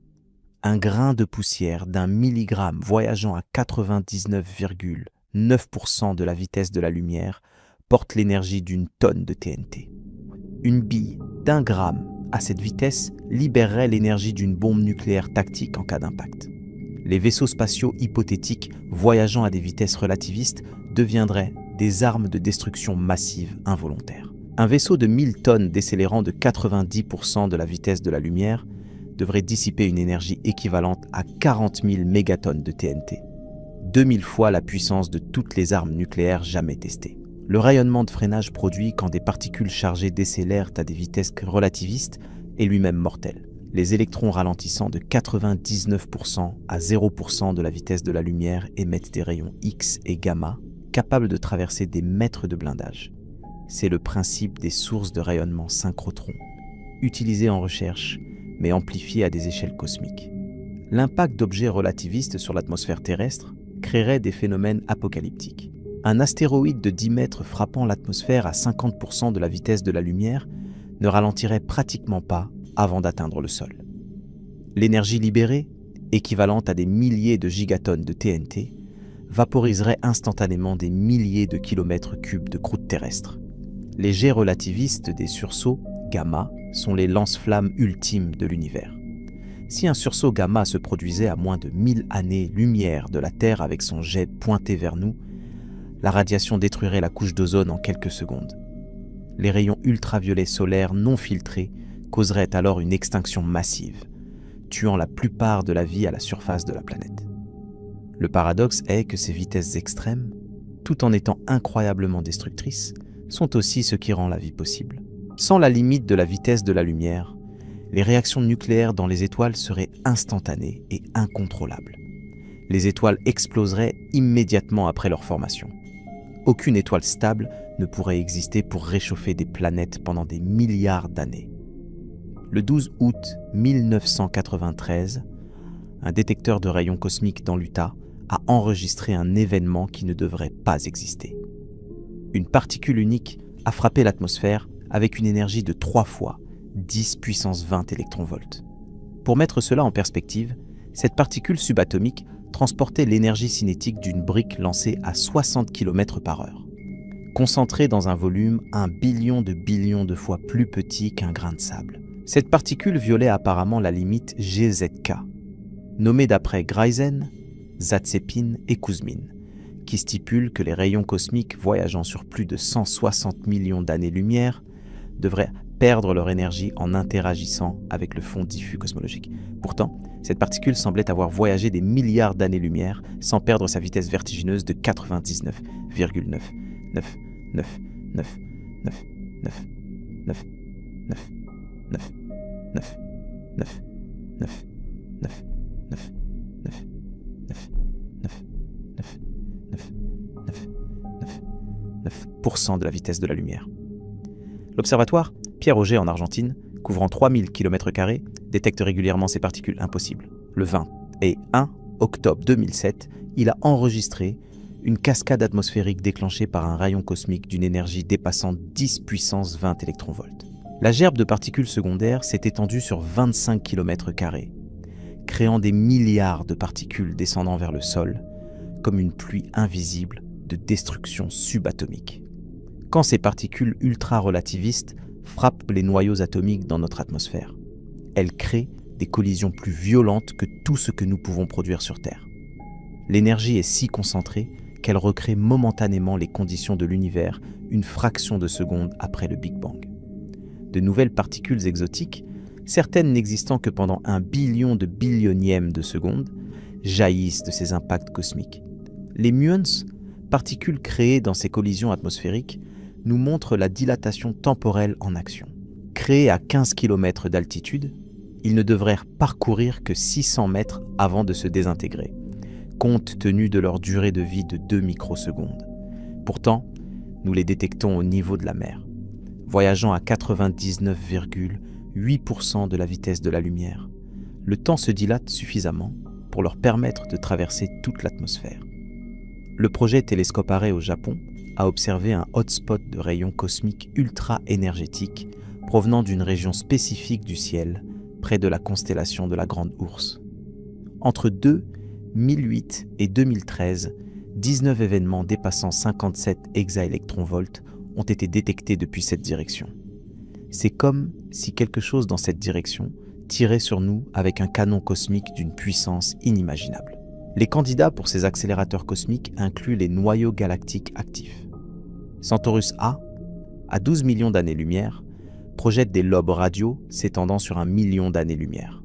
Un grain de poussière d'1 milligramme voyageant à 99,9% de la vitesse de la lumière porte l'énergie d'une tonne de TNT. Une bille d'1 gramme à cette vitesse libérerait l'énergie d'une bombe nucléaire tactique en cas d'impact. Les vaisseaux spatiaux hypothétiques voyageant à des vitesses relativistes deviendraient des armes de destruction massive involontaire. Un vaisseau de 1000 tonnes décélérant de 90% de la vitesse de la lumière devrait dissiper une énergie équivalente à 40 000 mégatonnes de TNT, 2000 fois la puissance de toutes les armes nucléaires jamais testées. Le rayonnement de freinage produit quand des particules chargées décélèrent à des vitesses relativistes est lui-même mortel. Les électrons ralentissant de 99% à 0% de la vitesse de la lumière émettent des rayons X et gamma capables de traverser des mètres de blindage. C'est le principe des sources de rayonnement synchrotron, utilisées en recherche, mais amplifiées à des échelles cosmiques. L'impact d'objets relativistes sur l'atmosphère terrestre créerait des phénomènes apocalyptiques. Un astéroïde de 10 mètres frappant l'atmosphère à 50% de la vitesse de la lumière ne ralentirait pratiquement pas avant d'atteindre le sol. L'énergie libérée, équivalente à des milliers de gigatonnes de TNT, vaporiserait instantanément des milliers de kilomètres cubes de croûte terrestre. Les jets relativistes des sursauts gamma sont les lance-flammes ultimes de l'univers. Si un sursaut gamma se produisait à moins de 1000 années-lumière de la Terre avec son jet pointé vers nous, la radiation détruirait la couche d'ozone en quelques secondes. Les rayons ultraviolets solaires non filtrés causeraient alors une extinction massive, tuant la plupart de la vie à la surface de la planète. Le paradoxe est que ces vitesses extrêmes, tout en étant incroyablement destructrices, sont aussi ce qui rend la vie possible. Sans la limite de la vitesse de la lumière, les réactions nucléaires dans les étoiles seraient instantanées et incontrôlables. Les étoiles exploseraient immédiatement après leur formation. Aucune étoile stable ne pourrait exister pour réchauffer des planètes pendant des milliards d'années. Le 12 août 1993, un détecteur de rayons cosmiques dans l'Utah a enregistré un événement qui ne devrait pas exister. Une particule unique a frappé l'atmosphère avec une énergie de 3 fois 10 puissance 20 électronvolts. Pour mettre cela en perspective, cette particule subatomique transportait l'énergie cinétique d'une brique lancée à 60 km/h, concentrée dans un volume 1 billion de fois plus petit qu'un grain de sable. Cette particule violait apparemment la limite GZK, nommée d'après Greisen, Zatsepin et Kouzmin, qui stipule que les rayons cosmiques voyageant sur plus de 160 millions d'années-lumière devraient perdre leur énergie en interagissant avec le fond diffus cosmologique. Pourtant, cette particule semblait avoir voyagé des milliards d'années-lumière sans perdre sa vitesse vertigineuse de 99,9% de la vitesse de la lumière. L'observatoire Pierre-Auger en Argentine, couvrant 3000 km², détecte régulièrement ces particules impossibles. Le 20 et 1 octobre 2007, il a enregistré une cascade atmosphérique déclenchée par un rayon cosmique d'une énergie dépassant 10 puissance 20 électronvolts. La gerbe de particules secondaires s'est étendue sur 25 km², créant des milliards de particules descendant vers le sol, comme une pluie invisible de destruction subatomique. Quand ces particules ultra-relativistes frappent les noyaux atomiques dans notre atmosphère, elles créent des collisions plus violentes que tout ce que nous pouvons produire sur Terre. L'énergie est si concentrée qu'elle recrée momentanément les conditions de l'univers une fraction de seconde après le Big Bang. De nouvelles particules exotiques, certaines n'existant que pendant 1 billion de billionièmes de seconde, jaillissent de ces impacts cosmiques. Les muons, particules créées dans ces collisions atmosphériques, nous montrent la dilatation temporelle en action. Créés à 15 km d'altitude, ils ne devraient parcourir que 600 mètres avant de se désintégrer, compte tenu de leur durée de vie de 2 microsecondes. Pourtant, nous les détectons au niveau de la mer, voyageant à 99,8% de la vitesse de la lumière. Le temps se dilate suffisamment pour leur permettre de traverser toute l'atmosphère. Le projet Télescope Array au Japon a observé un hotspot de rayons cosmiques ultra-énergétiques provenant d'une région spécifique du ciel, près de la constellation de la Grande Ourse. Entre 2008 et 2013, 19 événements dépassant 57 hexaélectronvolts ont été détectés depuis cette direction. C'est comme si quelque chose dans cette direction tirait sur nous avec un canon cosmique d'une puissance inimaginable. Les candidats pour ces accélérateurs cosmiques incluent les noyaux galactiques actifs. Centaurus A, à 12 millions d'années-lumière, projette des lobes radio s'étendant sur 1 million d'années-lumière.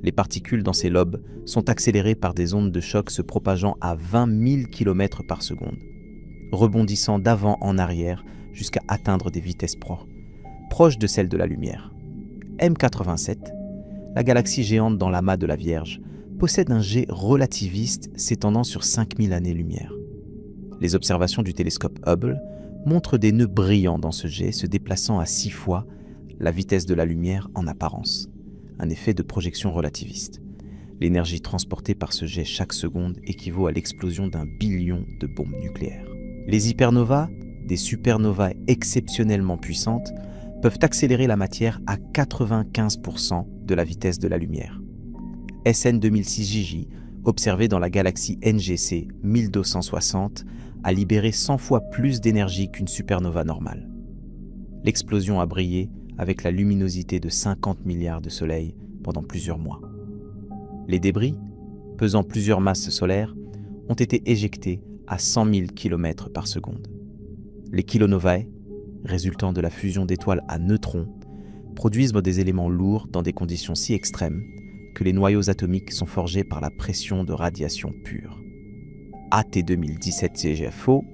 Les particules dans ces lobes sont accélérées par des ondes de choc se propageant à 20 000 km par seconde, rebondissant d'avant en arrière jusqu'à atteindre des vitesses proches de celles de la lumière. M87, la galaxie géante dans l'amas de la Vierge, possède un jet relativiste s'étendant sur 5000 années-lumière. Les observations du télescope Hubble montrent des nœuds brillants dans ce jet se déplaçant à 6 fois la vitesse de la lumière en apparence, un effet de projection relativiste. L'énergie transportée par ce jet chaque seconde équivaut à l'explosion d'1 billion de bombes nucléaires. Les hypernovas, des supernovas exceptionnellement puissantes, peuvent accélérer la matière à 95% de la vitesse de la lumière. SN 2006JJ, observé dans la galaxie NGC 1260, a libéré 100 fois plus d'énergie qu'une supernova normale. L'explosion a brillé avec la luminosité de 50 milliards de soleils pendant plusieurs mois. Les débris, pesant plusieurs masses solaires, ont été éjectés à 100 000 km par seconde. Les kilonovae, résultant de la fusion d'étoiles à neutrons, produisent des éléments lourds dans des conditions si extrêmes que les noyaux atomiques sont forgés par la pression de radiation pure. AT2017 CGFO,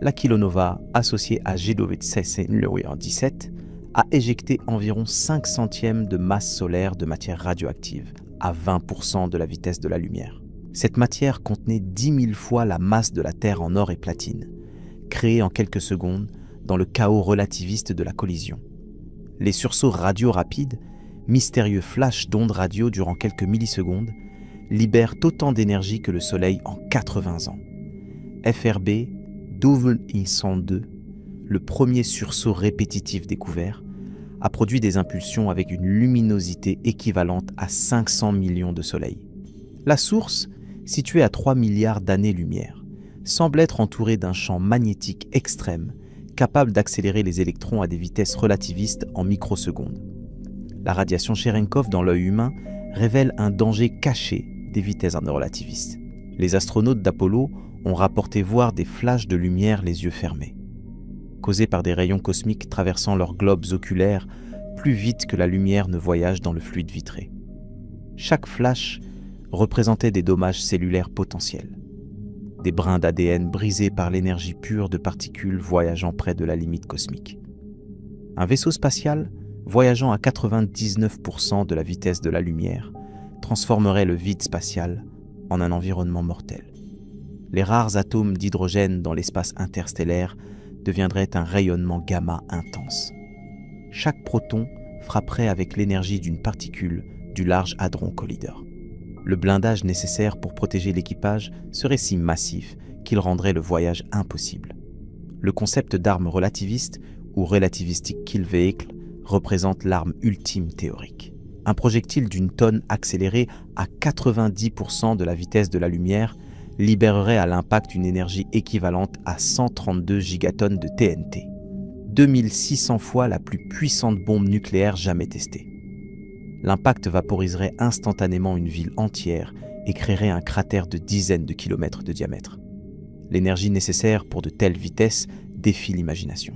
la kilonova associée à G17 17 a éjecté environ 5 centièmes de masse solaire de matière radioactive, à 20% de la vitesse de la lumière. Cette matière contenait 10 000 fois la masse de la Terre en or et platine, créée en quelques secondes dans le chaos relativiste de la collision. Les sursauts radio rapides, mystérieux flashs d'ondes radio durant quelques millisecondes, libèrent autant d'énergie que le Soleil en 80 ans. FRB d'OVNI 102, le premier sursaut répétitif découvert, a produit des impulsions avec une luminosité équivalente à 500 millions de soleils. La source, située à 3 milliards d'années-lumière, semble être entourée d'un champ magnétique extrême, capable d'accélérer les électrons à des vitesses relativistes en microsecondes. La radiation Cherenkov dans l'œil humain révèle un danger caché des vitesses relativistes. Les astronautes d'Apollo ont rapporté voir des flashs de lumière les yeux fermés, causés par des rayons cosmiques traversant leurs globes oculaires plus vite que la lumière ne voyage dans le fluide vitré. Chaque flash représentait des dommages cellulaires potentiels, des brins d'ADN brisés par l'énergie pure de particules voyageant près de la limite cosmique. Un vaisseau spatial, voyageant à 99% de la vitesse de la lumière, transformerait le vide spatial en un environnement mortel. Les rares atomes d'hydrogène dans l'espace interstellaire deviendraient un rayonnement gamma intense. Chaque proton frapperait avec l'énergie d'une particule du Large Hadron Collider. Le blindage nécessaire pour protéger l'équipage serait si massif qu'il rendrait le voyage impossible. Le concept d'arme relativiste ou relativistic kill vehicle représente l'arme ultime théorique. Un projectile d'une tonne accéléré à 90% de la vitesse de la lumière libérerait à l'impact une énergie équivalente à 132 gigatonnes de TNT, 2600 fois la plus puissante bombe nucléaire jamais testée. L'impact vaporiserait instantanément une ville entière et créerait un cratère de dizaines de kilomètres de diamètre. L'énergie nécessaire pour de telles vitesses défie l'imagination.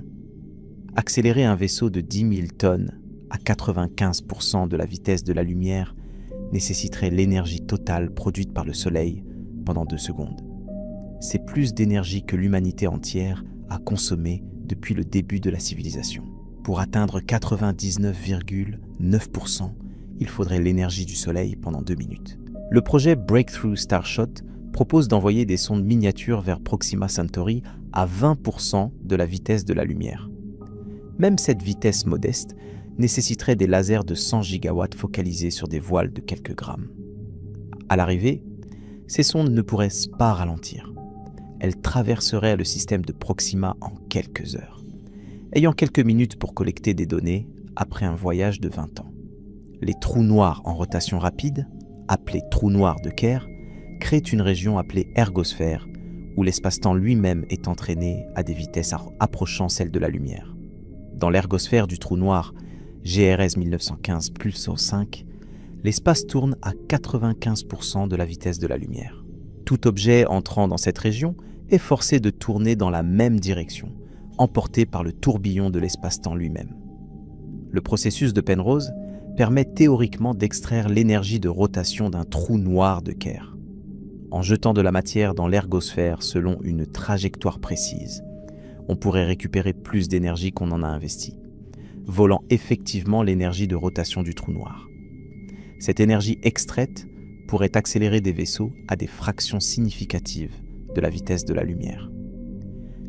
Accélérer un vaisseau de 10 000 tonnes à 95% de la vitesse de la lumière nécessiterait l'énergie totale produite par le Soleil pendant 2 secondes. C'est plus d'énergie que l'humanité entière a consommée depuis le début de la civilisation. Pour atteindre 99,9%, il faudrait l'énergie du Soleil pendant 2 minutes. Le projet Breakthrough Starshot propose d'envoyer des sondes miniatures vers Proxima Centauri à 20% de la vitesse de la lumière. Même cette vitesse modeste nécessiterait des lasers de 100 gigawatts focalisés sur des voiles de quelques grammes. À l'arrivée, ces sondes ne pourraient pas ralentir. Elles traverseraient le système de Proxima en quelques heures, ayant quelques minutes pour collecter des données après un voyage de 20 ans. Les trous noirs en rotation rapide, appelés trous noirs de Kerr, créent une région appelée ergosphère, où l'espace-temps lui-même est entraîné à des vitesses approchant celles de la lumière. Dans l'ergosphère du trou noir GRS 1915 Pulsar 5, l'espace tourne à 95% de la vitesse de la lumière. Tout objet entrant dans cette région est forcé de tourner dans la même direction, emporté par le tourbillon de l'espace-temps lui-même. Le processus de Penrose permet théoriquement d'extraire l'énergie de rotation d'un trou noir de Kerr. En jetant de la matière dans l'ergosphère selon une trajectoire précise, on pourrait récupérer plus d'énergie qu'on en a investi, volant effectivement l'énergie de rotation du trou noir. Cette énergie extraite pourrait accélérer des vaisseaux à des fractions significatives de la vitesse de la lumière.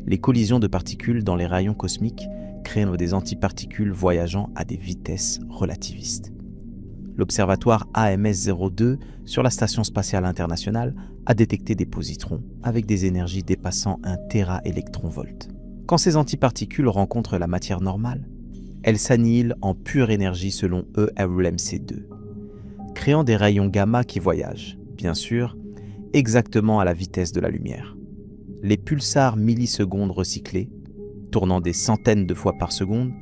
Les collisions de particules dans les rayons cosmiques créent des antiparticules voyageant à des vitesses relativistes. L'observatoire AMS-02 sur la Station spatiale internationale a détecté des positrons avec des énergies dépassant 1 téraélectronvolt. Quand ces antiparticules rencontrent la matière normale, elles s'annihilent en pure énergie selon ERMC2, créant des rayons gamma qui voyagent, bien sûr, exactement à la vitesse de la lumière. Les pulsars millisecondes recyclés, tournant des centaines de fois par seconde,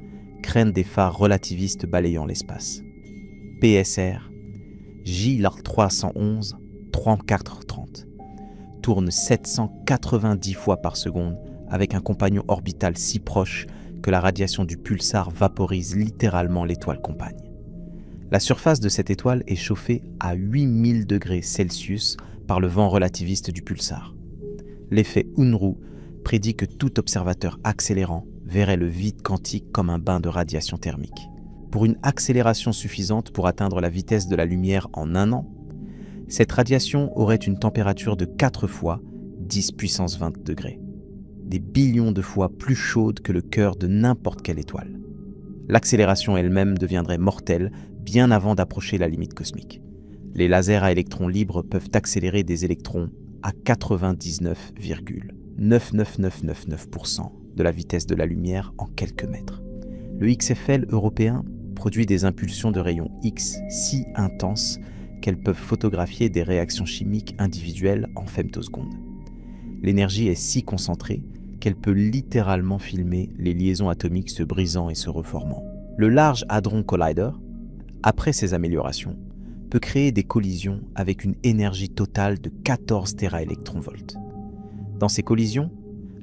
créent des phares relativistes balayant l'espace. PSR J311 3430 tourne 790 fois par seconde avec un compagnon orbital si proche que la radiation du pulsar vaporise littéralement l'étoile compagne. La surface de cette étoile est chauffée à 8000 degrés Celsius par le vent relativiste du pulsar. L'effet Unruh prédit que tout observateur accélérant verrait le vide quantique comme un bain de radiation thermique. Pour une accélération suffisante pour atteindre la vitesse de la lumière en 1 an, cette radiation aurait une température de 4 fois 10 puissance 20 degrés, des billions de fois plus chaude que le cœur de n'importe quelle étoile. L'accélération elle-même deviendrait mortelle bien avant d'approcher la limite cosmique. Les lasers à électrons libres peuvent accélérer des électrons à 99,9 9,99999% de la vitesse de la lumière en quelques mètres. Le XFL européen produit des impulsions de rayons X si intenses qu'elles peuvent photographier des réactions chimiques individuelles en femtosecondes. L'énergie est si concentrée qu'elle peut littéralement filmer les liaisons atomiques se brisant et se reformant. Le Large Hadron Collider, après ces améliorations, peut créer des collisions avec une énergie totale de 14 téraélectronvolts. Dans ces collisions,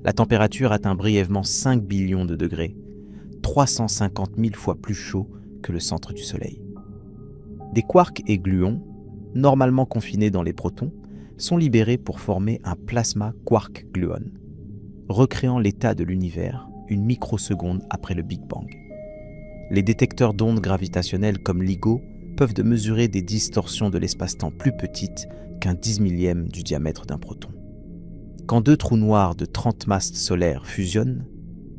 la température atteint brièvement 5 billions de degrés, 350 000 fois plus chaud que le centre du Soleil. Des quarks et gluons, normalement confinés dans les protons, sont libérés pour former un plasma quark-gluon, recréant l'état de l'univers une microseconde après le Big Bang. Les détecteurs d'ondes gravitationnelles comme LIGO peuvent mesurer des distorsions de l'espace-temps plus petites qu'un 10 millième du diamètre d'un proton. Quand deux trous noirs de 30 masses solaires fusionnent,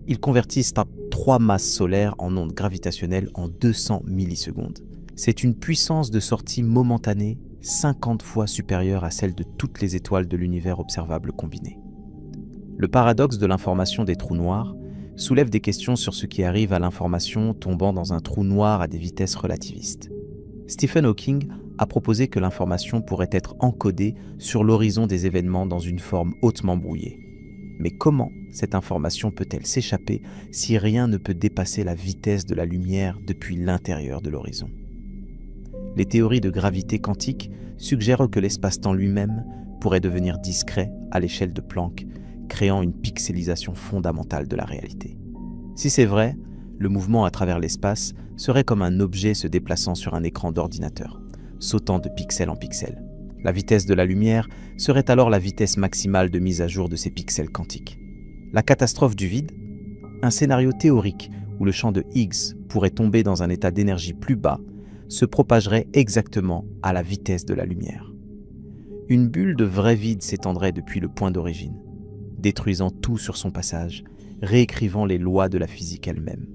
ils convertissent 3 masses solaires en ondes gravitationnelles en 200 millisecondes. C'est une puissance de sortie momentanée 50 fois supérieure à celle de toutes les étoiles de l'univers observable combinées. Le paradoxe de l'information des trous noirs soulève des questions sur ce qui arrive à l'information tombant dans un trou noir à des vitesses relativistes. Stephen Hawking a proposé que l'information pourrait être encodée sur l'horizon des événements dans une forme hautement brouillée. Mais comment cette information peut-elle s'échapper si rien ne peut dépasser la vitesse de la lumière depuis l'intérieur de l'horizon ? Les théories de gravité quantique suggèrent que l'espace-temps lui-même pourrait devenir discret à l'échelle de Planck, créant une pixelisation fondamentale de la réalité. Si c'est vrai, le mouvement à travers l'espace serait comme un objet se déplaçant sur un écran d'ordinateur, sautant de pixel en pixel. La vitesse de la lumière serait alors la vitesse maximale de mise à jour de ces pixels quantiques. La catastrophe du vide, un scénario théorique où le champ de Higgs pourrait tomber dans un état d'énergie plus bas, se propagerait exactement à la vitesse de la lumière. Une bulle de vrai vide s'étendrait depuis le point d'origine, détruisant tout sur son passage, réécrivant les lois de la physique elle-même.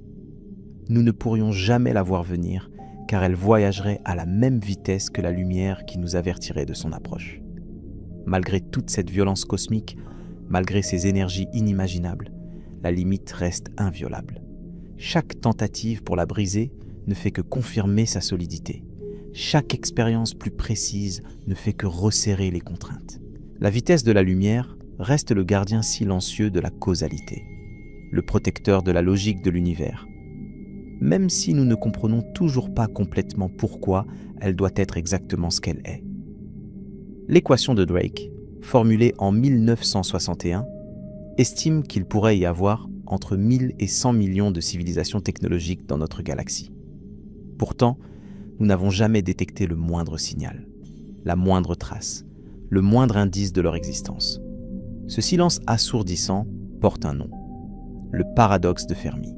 Nous ne pourrions jamais la voir venir, car elle voyagerait à la même vitesse que la lumière qui nous avertirait de son approche. Malgré toute cette violence cosmique, malgré ces énergies inimaginables, la limite reste inviolable. Chaque tentative pour la briser ne fait que confirmer sa solidité. Chaque expérience plus précise ne fait que resserrer les contraintes. La vitesse de la lumière reste le gardien silencieux de la causalité, le protecteur de la logique de l'univers. Même si nous ne comprenons toujours pas complètement pourquoi elle doit être exactement ce qu'elle est. L'équation de Drake, formulée en 1961, estime qu'il pourrait y avoir entre 1000 et 100 millions de civilisations technologiques dans notre galaxie. Pourtant, nous n'avons jamais détecté le moindre signal, la moindre trace, le moindre indice de leur existence. Ce silence assourdissant porte un nom, le paradoxe de Fermi.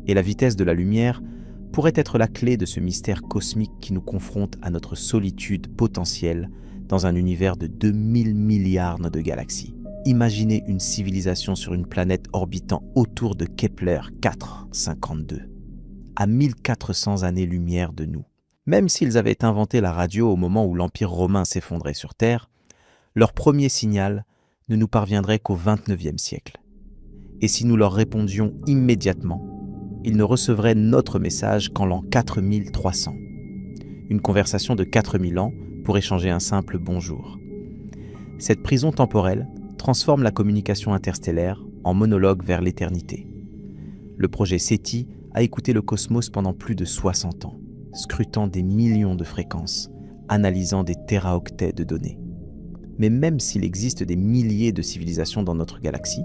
Et la vitesse de la lumière pourrait être la clé de ce mystère cosmique qui nous confronte à notre solitude potentielle dans un univers de 2000 milliards de galaxies. Imaginez une civilisation sur une planète orbitant autour de Kepler 452, à 1400 années-lumière de nous. Même s'ils avaient inventé la radio au moment où l'Empire romain s'effondrait sur Terre, leur premier signal ne nous parviendrait qu'au XXIe siècle. Et si nous leur répondions immédiatement, ils ne recevraient notre message qu'en l'an 4300. Une conversation de 4000 ans pour échanger un simple bonjour. Cette prison temporelle transforme la communication interstellaire en monologue vers l'éternité. Le projet SETI a écouté le cosmos pendant plus de 60 ans, scrutant des millions de fréquences, analysant des téraoctets de données. Mais même s'il existe des milliers de civilisations dans notre galaxie,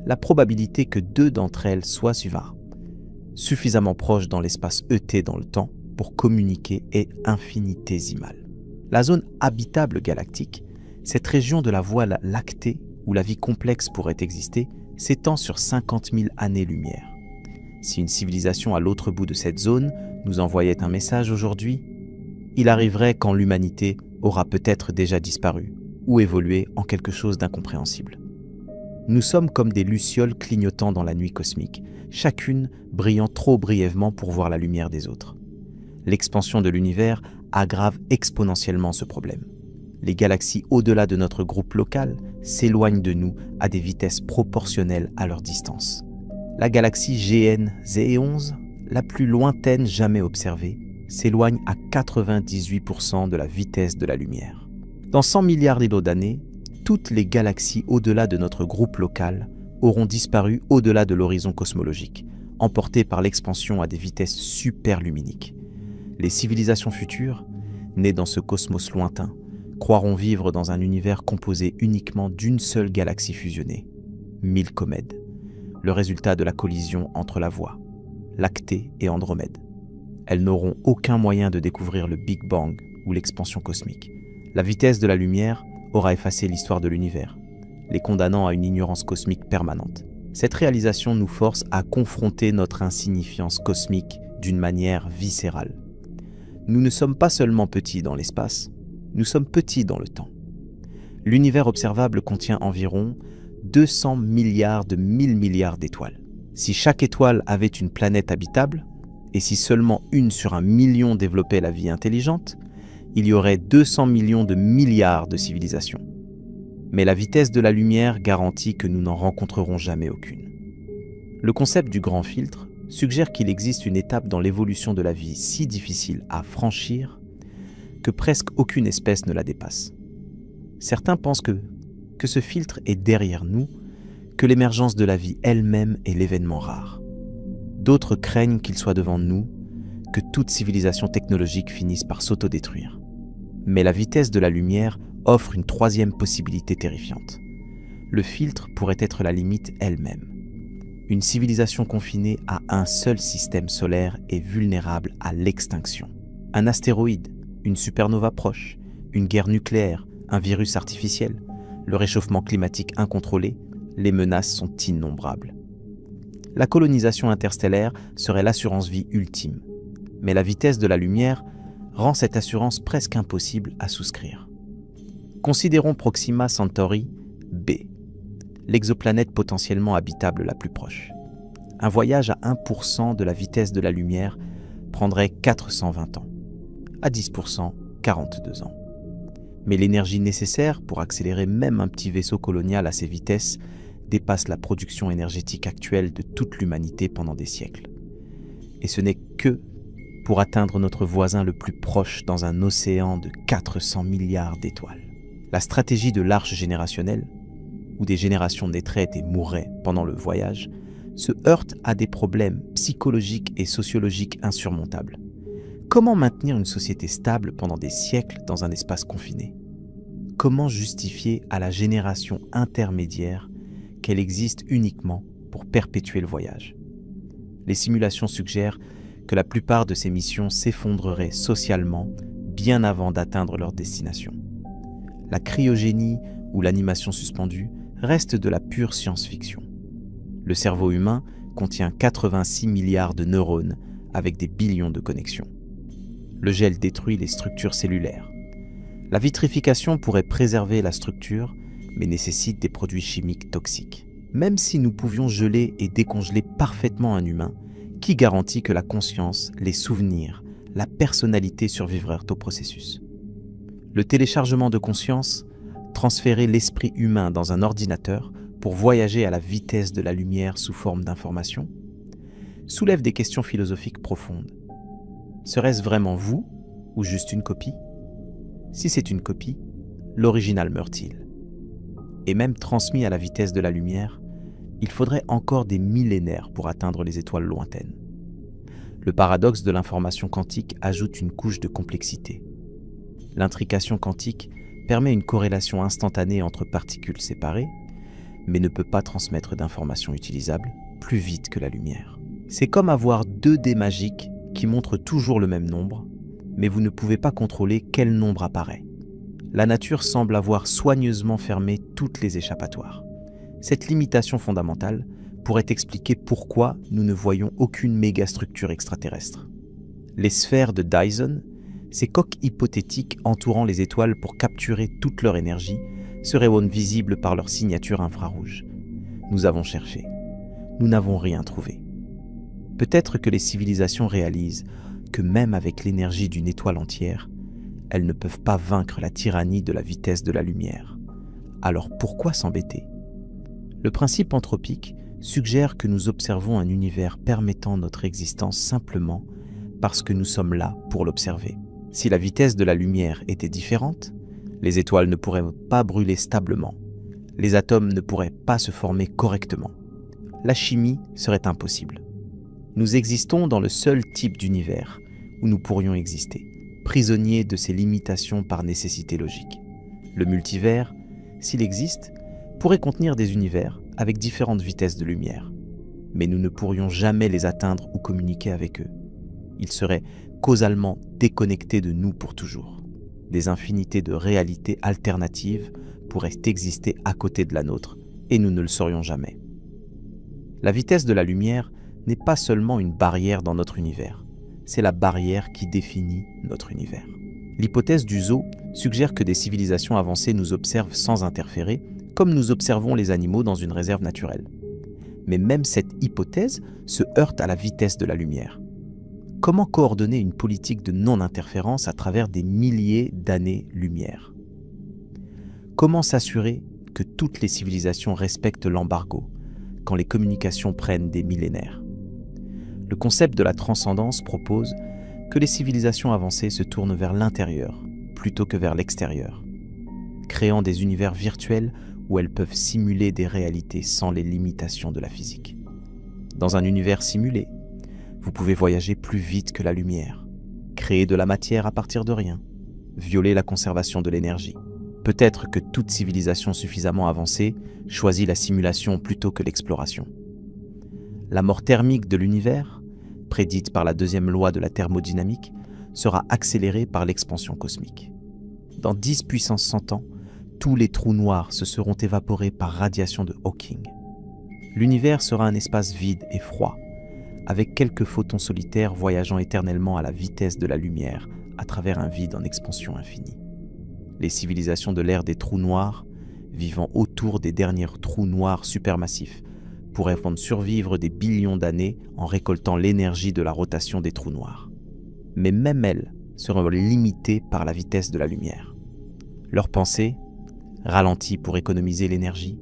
la probabilité que 2 d'entre elles soient suffisamment proches dans l'espace ET dans le temps pour communiquer est infinitésimale. La zone habitable galactique, cette région de la Voie lactée où la vie complexe pourrait exister, s'étend sur 50 000 années-lumière. Si une civilisation à l'autre bout de cette zone nous envoyait un message aujourd'hui, il arriverait quand l'humanité aura peut-être déjà disparu ou évolué en quelque chose d'incompréhensible. Nous sommes comme des lucioles clignotant dans la nuit cosmique, chacune brillant trop brièvement pour voir la lumière des autres. L'expansion de l'univers aggrave exponentiellement ce problème. Les galaxies au-delà de notre groupe local, s'éloignent de nous à des vitesses proportionnelles à leur distance. La galaxie GN-Z11, la plus lointaine jamais observée, s'éloigne à 98% de la vitesse de la lumière. Dans 100 milliards d'années, toutes les galaxies au-delà de notre groupe local auront disparu au-delà de l'horizon cosmologique, emportées par l'expansion à des vitesses superluminiques. Les civilisations futures, nées dans ce cosmos lointain, croiront vivre dans un univers composé uniquement d'une seule galaxie fusionnée, Milcomède, le résultat de la collision entre la Voie, Lactée et Andromède. Elles n'auront aucun moyen de découvrir le Big Bang ou l'expansion cosmique. La vitesse de la lumière aura effacé l'histoire de l'univers, les condamnant à une ignorance cosmique permanente. Cette réalisation nous force à confronter notre insignifiance cosmique d'une manière viscérale. Nous ne sommes pas seulement petits dans l'espace, nous sommes petits dans le temps. L'univers observable contient environ 200 milliards de 1000 milliards d'étoiles. Si chaque étoile avait une planète habitable, et si seulement une sur 1 million développait la vie intelligente, il y aurait 200 millions de milliards de civilisations. Mais la vitesse de la lumière garantit que nous n'en rencontrerons jamais aucune. Le concept du grand filtre suggère qu'il existe une étape dans l'évolution de la vie si difficile à franchir que presque aucune espèce ne la dépasse. Certains pensent que ce filtre est derrière nous, que l'émergence de la vie elle-même est l'événement rare. D'autres craignent qu'il soit devant nous, que toute civilisation technologique finisse par s'autodétruire. Mais la vitesse de la lumière offre une troisième possibilité terrifiante. Le filtre pourrait être la limite elle-même. Une civilisation confinée à un seul système solaire est vulnérable à l'extinction. Un astéroïde, une supernova proche, une guerre nucléaire, un virus artificiel, le réchauffement climatique incontrôlé, les menaces sont innombrables. La colonisation interstellaire serait l'assurance vie ultime, mais la vitesse de la lumière rend cette assurance presque impossible à souscrire. Considérons Proxima Centauri b, l'exoplanète potentiellement habitable la plus proche. Un voyage à 1% de la vitesse de la lumière prendrait 420 ans. À 10%, 42 ans. Mais l'énergie nécessaire pour accélérer même un petit vaisseau colonial à ces vitesses dépasse la production énergétique actuelle de toute l'humanité pendant des siècles. Et ce n'est que pour atteindre notre voisin le plus proche dans un océan de 400 milliards d'étoiles. La stratégie de l'arche générationnelle, où des générations naîtraient et mourraient pendant le voyage, se heurte à des problèmes psychologiques et sociologiques insurmontables. Comment maintenir une société stable pendant des siècles dans un espace confiné ? Comment justifier à la génération intermédiaire qu'elle existe uniquement pour perpétuer le voyage ? Les simulations suggèrent que la plupart de ces missions s'effondreraient socialement bien avant d'atteindre leur destination. La cryogénie ou l'animation suspendue reste de la pure science-fiction. Le cerveau humain contient 86 milliards de neurones avec des billions de connexions. Le gel détruit les structures cellulaires. La vitrification pourrait préserver la structure, mais nécessite des produits chimiques toxiques. Même si nous pouvions geler et décongeler parfaitement un humain, qui garantit que la conscience, les souvenirs, la personnalité survivraient au processus ? Le téléchargement de conscience, transférer l'esprit humain dans un ordinateur pour voyager à la vitesse de la lumière sous forme d'information, soulève des questions philosophiques profondes. Serait-ce vraiment vous ou juste une copie ? Si c'est une copie, l'original meurt-il ? Et même transmis à la vitesse de la lumière, il faudrait encore des millénaires pour atteindre les étoiles lointaines. Le paradoxe de l'information quantique ajoute une couche de complexité. L'intrication quantique permet une corrélation instantanée entre particules séparées, mais ne peut pas transmettre d'informations utilisables plus vite que la lumière. C'est comme avoir 2 dés magiques qui montrent toujours le même nombre, mais vous ne pouvez pas contrôler quel nombre apparaît. La nature semble avoir soigneusement fermé toutes les échappatoires. Cette limitation fondamentale pourrait expliquer pourquoi nous ne voyons aucune mégastructure extraterrestre. Les sphères de Dyson, ces coques hypothétiques entourant les étoiles pour capturer toute leur énergie, seraient visibles par leur signature infrarouge. Nous avons cherché. Nous n'avons rien trouvé. Peut-être que les civilisations réalisent que même avec l'énergie d'une étoile entière, elles ne peuvent pas vaincre la tyrannie de la vitesse de la lumière. Alors pourquoi s'embêter ? Le principe anthropique suggère que nous observons un univers permettant notre existence simplement parce que nous sommes là pour l'observer. Si la vitesse de la lumière était différente, les étoiles ne pourraient pas brûler stablement, les atomes ne pourraient pas se former correctement, la chimie serait impossible. Nous existons dans le seul type d'univers où nous pourrions exister, prisonniers de ces limitations par nécessité logique. Le multivers, s'il existe, pourrait contenir des univers avec différentes vitesses de lumière, mais nous ne pourrions jamais les atteindre ou communiquer avec eux. Ils seraient causalement déconnectés de nous pour toujours. Des infinités de réalités alternatives pourraient exister à côté de la nôtre, et nous ne le saurions jamais. La vitesse de la lumière n'est pas seulement une barrière dans notre univers, c'est la barrière qui définit notre univers. L'hypothèse du zoo suggère que des civilisations avancées nous observent sans interférer, comme nous observons les animaux dans une réserve naturelle. Mais même cette hypothèse se heurte à la vitesse de la lumière. Comment coordonner une politique de non-interférence à travers des milliers d'années-lumière ? Comment s'assurer que toutes les civilisations respectent l'embargo quand les communications prennent des millénaires ? Le concept de la transcendance propose que les civilisations avancées se tournent vers l'intérieur plutôt que vers l'extérieur, créant des univers virtuels où elles peuvent simuler des réalités sans les limitations de la physique. Dans un univers simulé, vous pouvez voyager plus vite que la lumière, créer de la matière à partir de rien, violer la conservation de l'énergie. Peut-être que toute civilisation suffisamment avancée choisit la simulation plutôt que l'exploration. La mort thermique de l'univers, prédite par la deuxième loi de la thermodynamique, sera accélérée par l'expansion cosmique. Dans 10 puissance 100 ans, tous les trous noirs se seront évaporés par radiation de Hawking. L'univers sera un espace vide et froid, avec quelques photons solitaires voyageant éternellement à la vitesse de la lumière à travers un vide en expansion infinie. Les civilisations de l'ère des trous noirs, vivant autour des derniers trous noirs supermassifs, pourraient survivre des billions d'années en récoltant l'énergie de la rotation des trous noirs. Mais même elles seront limitées par la vitesse de la lumière. Leurs pensées, ralenties pour économiser l'énergie,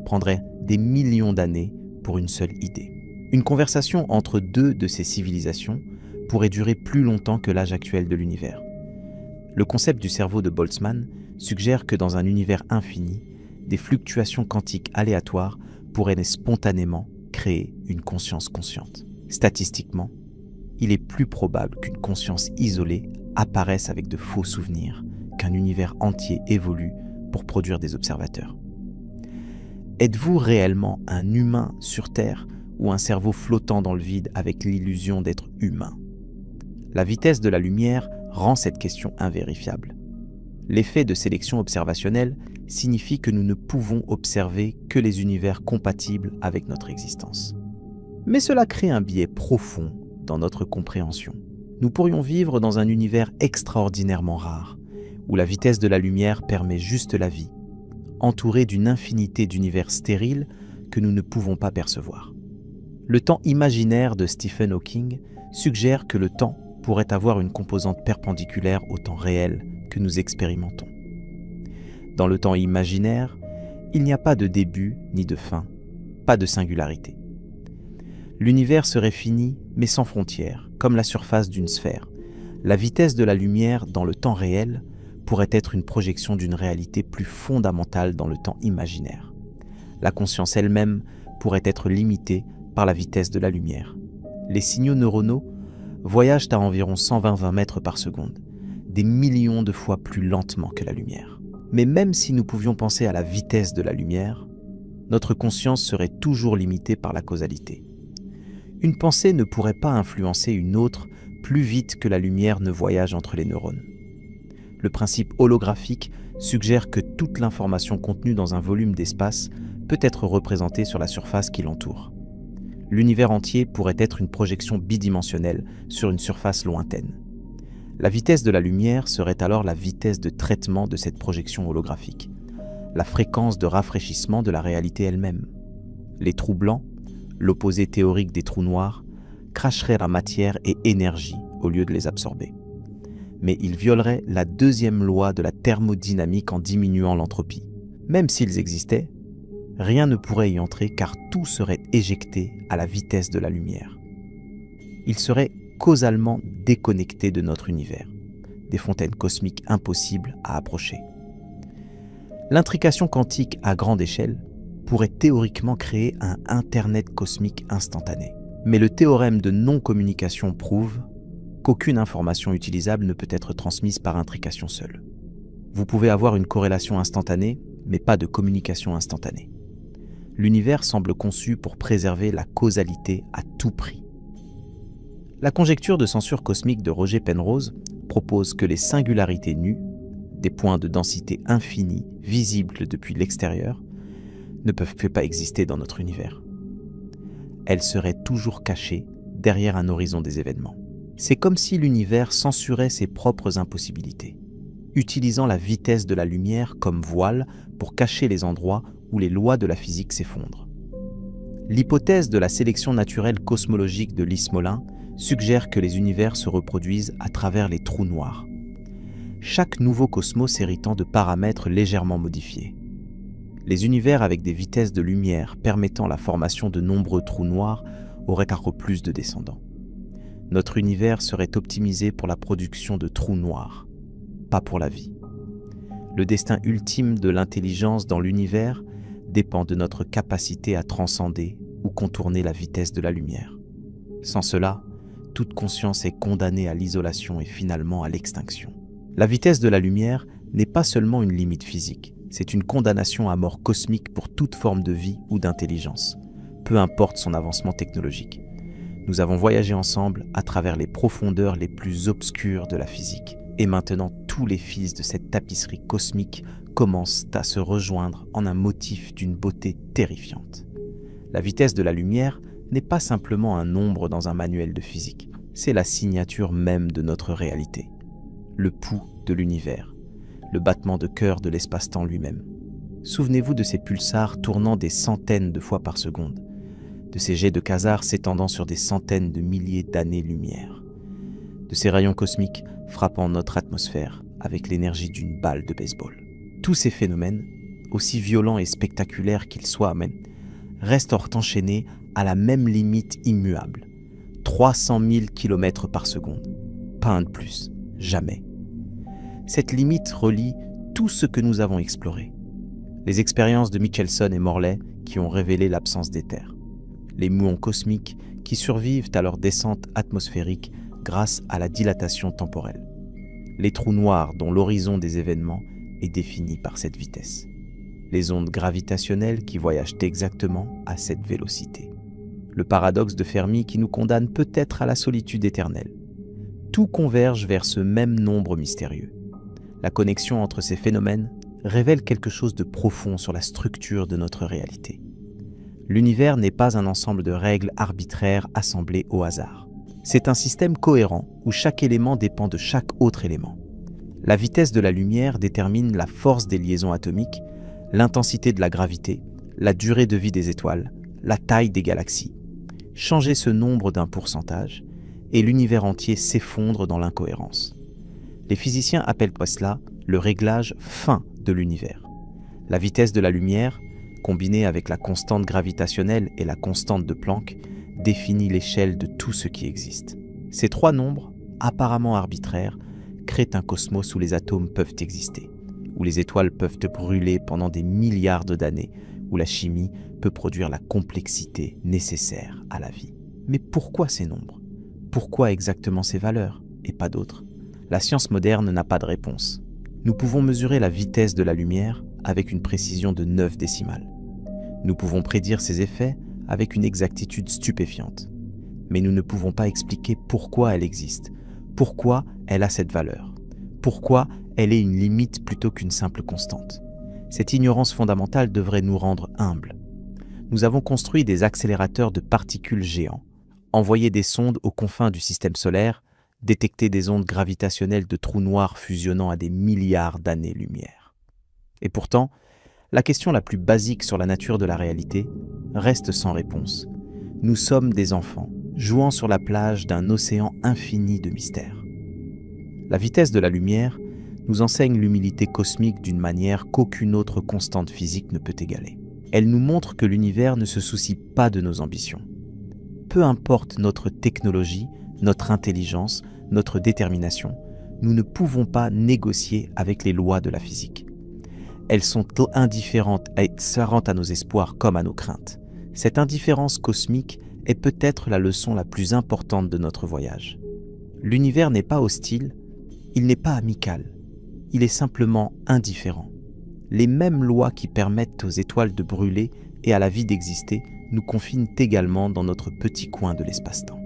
prendraient des millions d'années pour une seule idée. Une conversation entre deux de ces civilisations pourrait durer plus longtemps que l'âge actuel de l'univers. Le concept du cerveau de Boltzmann suggère que dans un univers infini, des fluctuations quantiques aléatoires pourraient spontanément créer une conscience consciente. Statistiquement, il est plus probable qu'une conscience isolée apparaisse avec de faux souvenirs qu'un univers entier évolue pour produire des observateurs. Êtes-vous réellement un humain sur Terre ou un cerveau flottant dans le vide avec l'illusion d'être humain ? La vitesse de la lumière rend cette question invérifiable. L'effet de sélection observationnelle signifie que nous ne pouvons observer que les univers compatibles avec notre existence. Mais cela crée un biais profond dans notre compréhension. Nous pourrions vivre dans un univers extraordinairement rare, où la vitesse de la lumière permet juste la vie, entouré d'une infinité d'univers stériles que nous ne pouvons pas percevoir. Le temps imaginaire de Stephen Hawking suggère que le temps pourrait avoir une composante perpendiculaire au temps réel que nous expérimentons. Dans le temps imaginaire, il n'y a pas de début ni de fin, pas de singularité. L'univers serait fini mais sans frontières, comme la surface d'une sphère. La vitesse de la lumière dans le temps réel pourrait être une projection d'une réalité plus fondamentale dans le temps imaginaire. La conscience elle-même pourrait être limitée par la vitesse de la lumière. Les signaux neuronaux voyagent à environ 120 mètres par seconde, des millions de fois plus lentement que la lumière. Mais même si nous pouvions penser à la vitesse de la lumière, notre conscience serait toujours limitée par la causalité. Une pensée ne pourrait pas influencer une autre plus vite que la lumière ne voyage entre les neurones. Le principe holographique suggère que toute l'information contenue dans un volume d'espace peut être représentée sur la surface qui l'entoure. L'univers entier pourrait être une projection bidimensionnelle sur une surface lointaine. La vitesse de la lumière serait alors la vitesse de traitement de cette projection holographique, la fréquence de rafraîchissement de la réalité elle-même. Les trous blancs, l'opposé théorique des trous noirs, cracheraient la matière et énergie au lieu de les absorber. Mais ils violeraient la deuxième loi de la thermodynamique en diminuant l'entropie. Même s'ils existaient, rien ne pourrait y entrer car tout serait éjecté à la vitesse de la lumière. Ils seraient causalement déconnectés de notre univers, des fontaines cosmiques impossibles à approcher. L'intrication quantique à grande échelle pourrait théoriquement créer un Internet cosmique instantané. Mais le théorème de non-communication prouve qu'aucune information utilisable ne peut être transmise par intrication seule. Vous pouvez avoir une corrélation instantanée, mais pas de communication instantanée. L'univers semble conçu pour préserver la causalité à tout prix. La conjecture de censure cosmique de Roger Penrose propose que les singularités nues, des points de densité infinie visibles depuis l'extérieur, ne peuvent pas exister dans notre univers. Elles seraient toujours cachées derrière un horizon des événements. C'est comme si l'univers censurait ses propres impossibilités, utilisant la vitesse de la lumière comme voile pour cacher les endroits où les lois de la physique s'effondrent. L'hypothèse de la sélection naturelle cosmologique de Lee-Smolin suggère que les univers se reproduisent à travers les trous noirs, chaque nouveau cosmos héritant de paramètres légèrement modifiés. Les univers avec des vitesses de lumière permettant la formation de nombreux trous noirs auraient encore plus de descendants. Notre univers serait optimisé pour la production de trous noirs, pas pour la vie. Le destin ultime de l'intelligence dans l'univers dépend de notre capacité à transcender ou contourner la vitesse de la lumière. Sans cela, toute conscience est condamnée à l'isolation et finalement à l'extinction. La vitesse de la lumière n'est pas seulement une limite physique, c'est une condamnation à mort cosmique pour toute forme de vie ou d'intelligence, peu importe son avancement technologique. Nous avons voyagé ensemble à travers les profondeurs les plus obscures de la physique. Et maintenant, tous les fils de cette tapisserie cosmique commencent à se rejoindre en un motif d'une beauté terrifiante. La vitesse de la lumière n'est pas simplement un nombre dans un manuel de physique, c'est la signature même de notre réalité. Le pouls de l'univers, le battement de cœur de l'espace-temps lui-même. Souvenez-vous de ces pulsars tournant des centaines de fois par seconde, de ces jets de quasars s'étendant sur des centaines de milliers d'années-lumière, de ces rayons cosmiques frappant notre atmosphère avec l'énergie d'une balle de baseball. Tous ces phénomènes, aussi violents et spectaculaires qu'ils soient même, restent enchaînés à la même limite immuable, 300 000 km par seconde. Pas un de plus, jamais. Cette limite relie tout ce que nous avons exploré. Les expériences de Michelson et Morley qui ont révélé l'absence d'éther. Les muons cosmiques qui survivent à leur descente atmosphérique grâce à la dilatation temporelle. Les trous noirs dont l'horizon des événements est défini par cette vitesse. Les ondes gravitationnelles qui voyagent exactement à cette vélocité. Le paradoxe de Fermi qui nous condamne peut-être à la solitude éternelle. Tout converge vers ce même nombre mystérieux. La connexion entre ces phénomènes révèle quelque chose de profond sur la structure de notre réalité. L'univers n'est pas un ensemble de règles arbitraires assemblées au hasard. C'est un système cohérent où chaque élément dépend de chaque autre élément. La vitesse de la lumière détermine la force des liaisons atomiques, l'intensité de la gravité, la durée de vie des étoiles, la taille des galaxies. Changez ce nombre d'un pourcentage et l'univers entier s'effondre dans l'incohérence. Les physiciens appellent cela le réglage fin de l'univers. La vitesse de la lumière, combinée avec la constante gravitationnelle et la constante de Planck, définit l'échelle de tout ce qui existe. Ces trois nombres, apparemment arbitraires, créent un cosmos où les atomes peuvent exister, où les étoiles peuvent brûler pendant des milliards d'années, où la chimie peut produire la complexité nécessaire à la vie. Mais pourquoi ces nombres ? Pourquoi exactement ces valeurs, et pas d'autres ? La science moderne n'a pas de réponse. Nous pouvons mesurer la vitesse de la lumière avec une précision de 9 décimales. Nous pouvons prédire ses effets avec une exactitude stupéfiante. Mais nous ne pouvons pas expliquer pourquoi elle existe, pourquoi elle a cette valeur, pourquoi elle est une limite plutôt qu'une simple constante. Cette ignorance fondamentale devrait nous rendre humbles. Nous avons construit des accélérateurs de particules géants, envoyé des sondes aux confins du système solaire, détecté des ondes gravitationnelles de trous noirs fusionnant à des milliards d'années-lumière. Et pourtant, la question la plus basique sur la nature de la réalité reste sans réponse. Nous sommes des enfants, jouant sur la plage d'un océan infini de mystères. La vitesse de la lumière nous enseigne l'humilité cosmique d'une manière qu'aucune autre constante physique ne peut égaler. Elle nous montre que l'univers ne se soucie pas de nos ambitions. Peu importe notre technologie, notre intelligence, notre détermination, nous ne pouvons pas négocier avec les lois de la physique. Elles sont indifférentes et s'apparentent à nos espoirs comme à nos craintes. Cette indifférence cosmique est peut-être la leçon la plus importante de notre voyage. L'univers n'est pas hostile, il n'est pas amical, il est simplement indifférent. Les mêmes lois qui permettent aux étoiles de brûler et à la vie d'exister nous confinent également dans notre petit coin de l'espace-temps.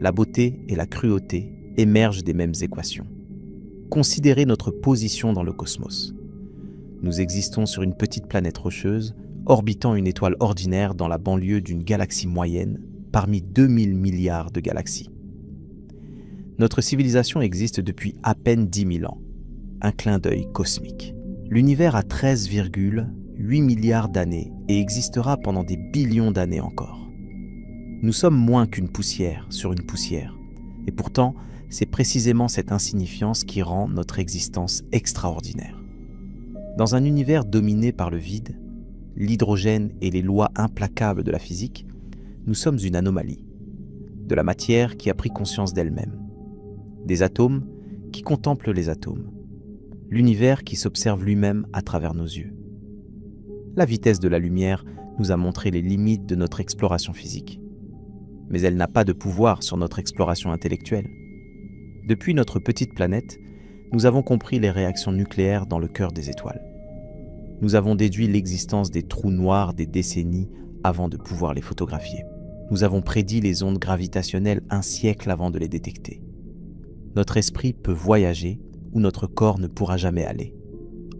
La beauté et la cruauté émergent des mêmes équations. Considérez notre position dans le cosmos. Nous existons sur une petite planète rocheuse, orbitant une étoile ordinaire dans la banlieue d'une galaxie moyenne, parmi 2000 milliards de galaxies. Notre civilisation existe depuis à peine 10 000 ans, un clin d'œil cosmique. L'univers a 13,8 milliards d'années et existera pendant des billions d'années encore. Nous sommes moins qu'une poussière sur une poussière, et pourtant, c'est précisément cette insignifiance qui rend notre existence extraordinaire. Dans un univers dominé par le vide, l'hydrogène et les lois implacables de la physique, nous sommes une anomalie, de la matière qui a pris conscience d'elle-même, des atomes qui contemplent les atomes, l'univers qui s'observe lui-même à travers nos yeux. La vitesse de la lumière nous a montré les limites de notre exploration physique, mais elle n'a pas de pouvoir sur notre exploration intellectuelle. Depuis notre petite planète, nous avons compris les réactions nucléaires dans le cœur des étoiles. Nous avons déduit l'existence des trous noirs des décennies avant de pouvoir les photographier. Nous avons prédit les ondes gravitationnelles un siècle avant de les détecter. Notre esprit peut voyager où notre corps ne pourra jamais aller.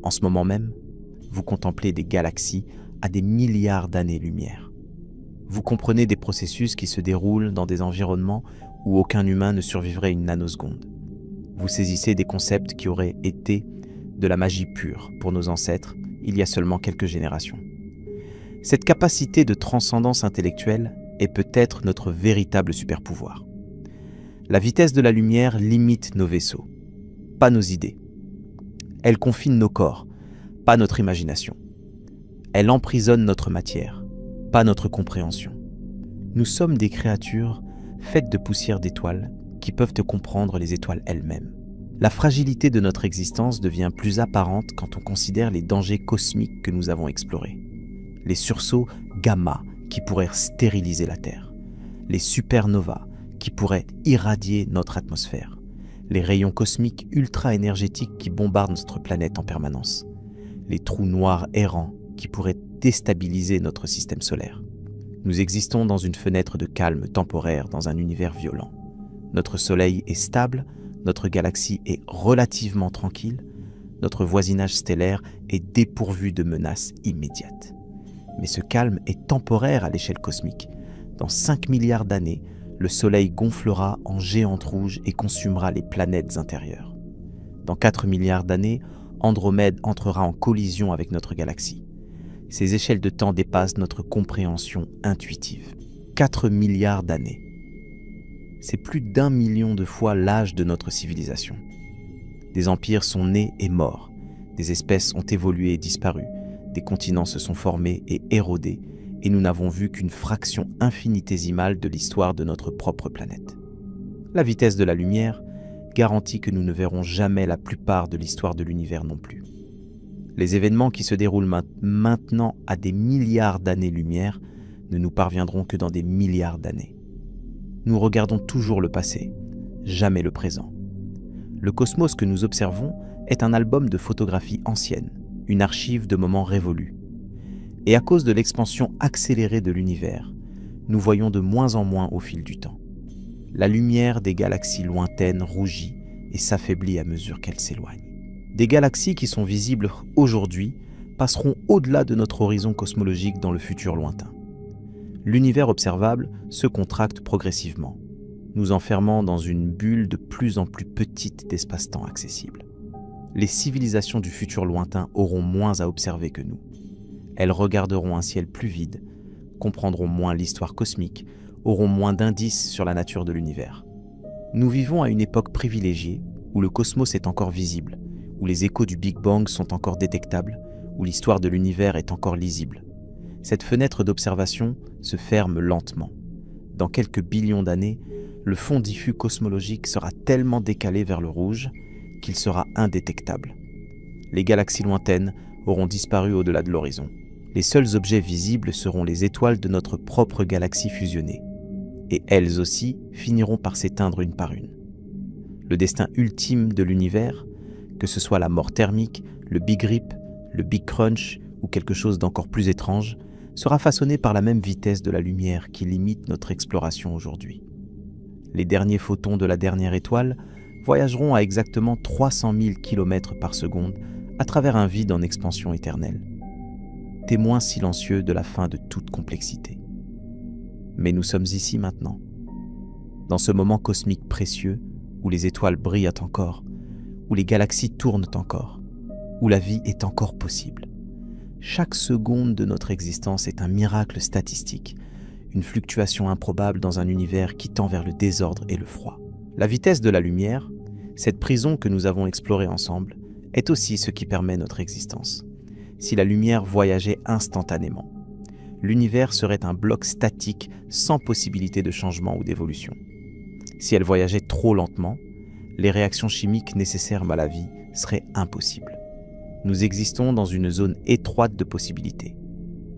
En ce moment même, vous contemplez des galaxies à des milliards d'années-lumière. Vous comprenez des processus qui se déroulent dans des environnements où aucun humain ne survivrait une nanoseconde. Vous saisissez des concepts qui auraient été de la magie pure pour nos ancêtres il y a seulement quelques générations. Cette capacité de transcendance intellectuelle est peut-être notre véritable super-pouvoir. La vitesse de la lumière limite nos vaisseaux, pas nos idées. Elle confine nos corps, pas notre imagination. Elle emprisonne notre matière, pas notre compréhension. Nous sommes des créatures faites de poussière d'étoiles qui peuvent comprendre les étoiles elles-mêmes. La fragilité de notre existence devient plus apparente quand on considère les dangers cosmiques que nous avons explorés. Les sursauts gamma qui pourraient stériliser la Terre, les supernovas qui pourraient irradier notre atmosphère, les rayons cosmiques ultra-énergétiques qui bombardent notre planète en permanence, les trous noirs errants qui pourraient déstabiliser notre système solaire. Nous existons dans une fenêtre de calme temporaire dans un univers violent. Notre soleil est stable, notre galaxie est relativement tranquille, notre voisinage stellaire est dépourvu de menaces immédiates. Mais ce calme est temporaire à l'échelle cosmique. Dans 5 milliards d'années, le soleil gonflera en géante rouge et consumera les planètes intérieures. Dans 4 milliards d'années, Andromède entrera en collision avec notre galaxie. Ces échelles de temps dépassent notre compréhension intuitive. 4 milliards d'années. C'est plus d'1 million de fois l'âge de notre civilisation. Des empires sont nés et morts, des espèces ont évolué et disparu, des continents se sont formés et érodés, et nous n'avons vu qu'une fraction infinitésimale de l'histoire de notre propre planète. La vitesse de la lumière garantit que nous ne verrons jamais la plupart de l'histoire de l'univers non plus. Les événements qui se déroulent maintenant à des milliards d'années-lumière ne nous parviendront que dans des milliards d'années. Nous regardons toujours le passé, jamais le présent. Le cosmos que nous observons est un album de photographies anciennes, une archive de moments révolus. Et à cause de l'expansion accélérée de l'univers, nous voyons de moins en moins au fil du temps. La lumière des galaxies lointaines rougit et s'affaiblit à mesure qu'elle s'éloigne. Des galaxies qui sont visibles aujourd'hui passeront au-delà de notre horizon cosmologique dans le futur lointain. L'univers observable se contracte progressivement, nous enfermant dans une bulle de plus en plus petite d'espace-temps accessible. Les civilisations du futur lointain auront moins à observer que nous. Elles regarderont un ciel plus vide, comprendront moins l'histoire cosmique, auront moins d'indices sur la nature de l'univers. Nous vivons à une époque privilégiée où le cosmos est encore visible où les échos du Big Bang sont encore détectables, où l'histoire de l'univers est encore lisible. Cette fenêtre d'observation se ferme lentement. Dans quelques billions d'années, le fond diffus cosmologique sera tellement décalé vers le rouge qu'il sera indétectable. Les galaxies lointaines auront disparu au-delà de l'horizon. Les seuls objets visibles seront les étoiles de notre propre galaxie fusionnée. Et elles aussi finiront par s'éteindre une par une. Le destin ultime de l'univers, que ce soit la mort thermique, le Big Rip, le Big Crunch ou quelque chose d'encore plus étrange, sera façonné par la même vitesse de la lumière qui limite notre exploration aujourd'hui. Les derniers photons de la dernière étoile voyageront à exactement 300 000 km par seconde à travers un vide en expansion éternelle. Témoin silencieux de la fin de toute complexité. Mais nous sommes ici maintenant, dans ce moment cosmique précieux où les étoiles brillent encore, où les galaxies tournent encore, où la vie est encore possible. Chaque seconde de notre existence est un miracle statistique, une fluctuation improbable dans un univers qui tend vers le désordre et le froid. La vitesse de la lumière, cette prison que nous avons explorée ensemble, est aussi ce qui permet notre existence. Si la lumière voyageait instantanément, l'univers serait un bloc statique sans possibilité de changement ou d'évolution. Si elle voyageait trop lentement, les réactions chimiques nécessaires à la vie seraient impossibles. Nous existons dans une zone étroite de possibilités,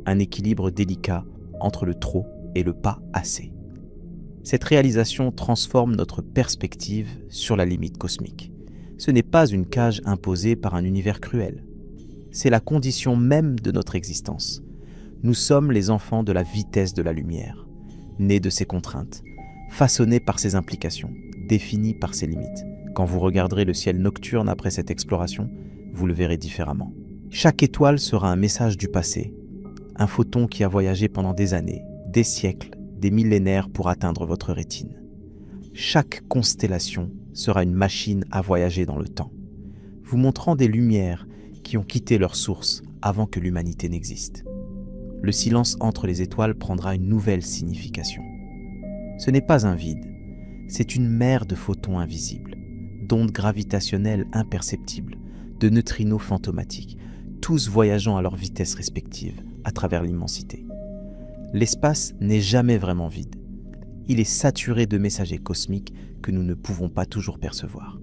un équilibre délicat entre le trop et le pas assez. Cette réalisation transforme notre perspective sur la limite cosmique. Ce n'est pas une cage imposée par un univers cruel. C'est la condition même de notre existence. Nous sommes les enfants de la vitesse de la lumière, nés de ses contraintes, façonnés par ses implications, définis par ses limites. Quand vous regarderez le ciel nocturne après cette exploration, vous le verrez différemment. Chaque étoile sera un message du passé, un photon qui a voyagé pendant des années, des siècles, des millénaires pour atteindre votre rétine. Chaque constellation sera une machine à voyager dans le temps, vous montrant des lumières qui ont quitté leur source avant que l'humanité n'existe. Le silence entre les étoiles prendra une nouvelle signification. Ce n'est pas un vide, c'est une mer de photons invisibles, d'ondes gravitationnelles imperceptibles, de neutrinos fantomatiques, tous voyageant à leur vitesse respective à travers l'immensité. L'espace n'est jamais vraiment vide. Il est saturé de messagers cosmiques que nous ne pouvons pas toujours percevoir.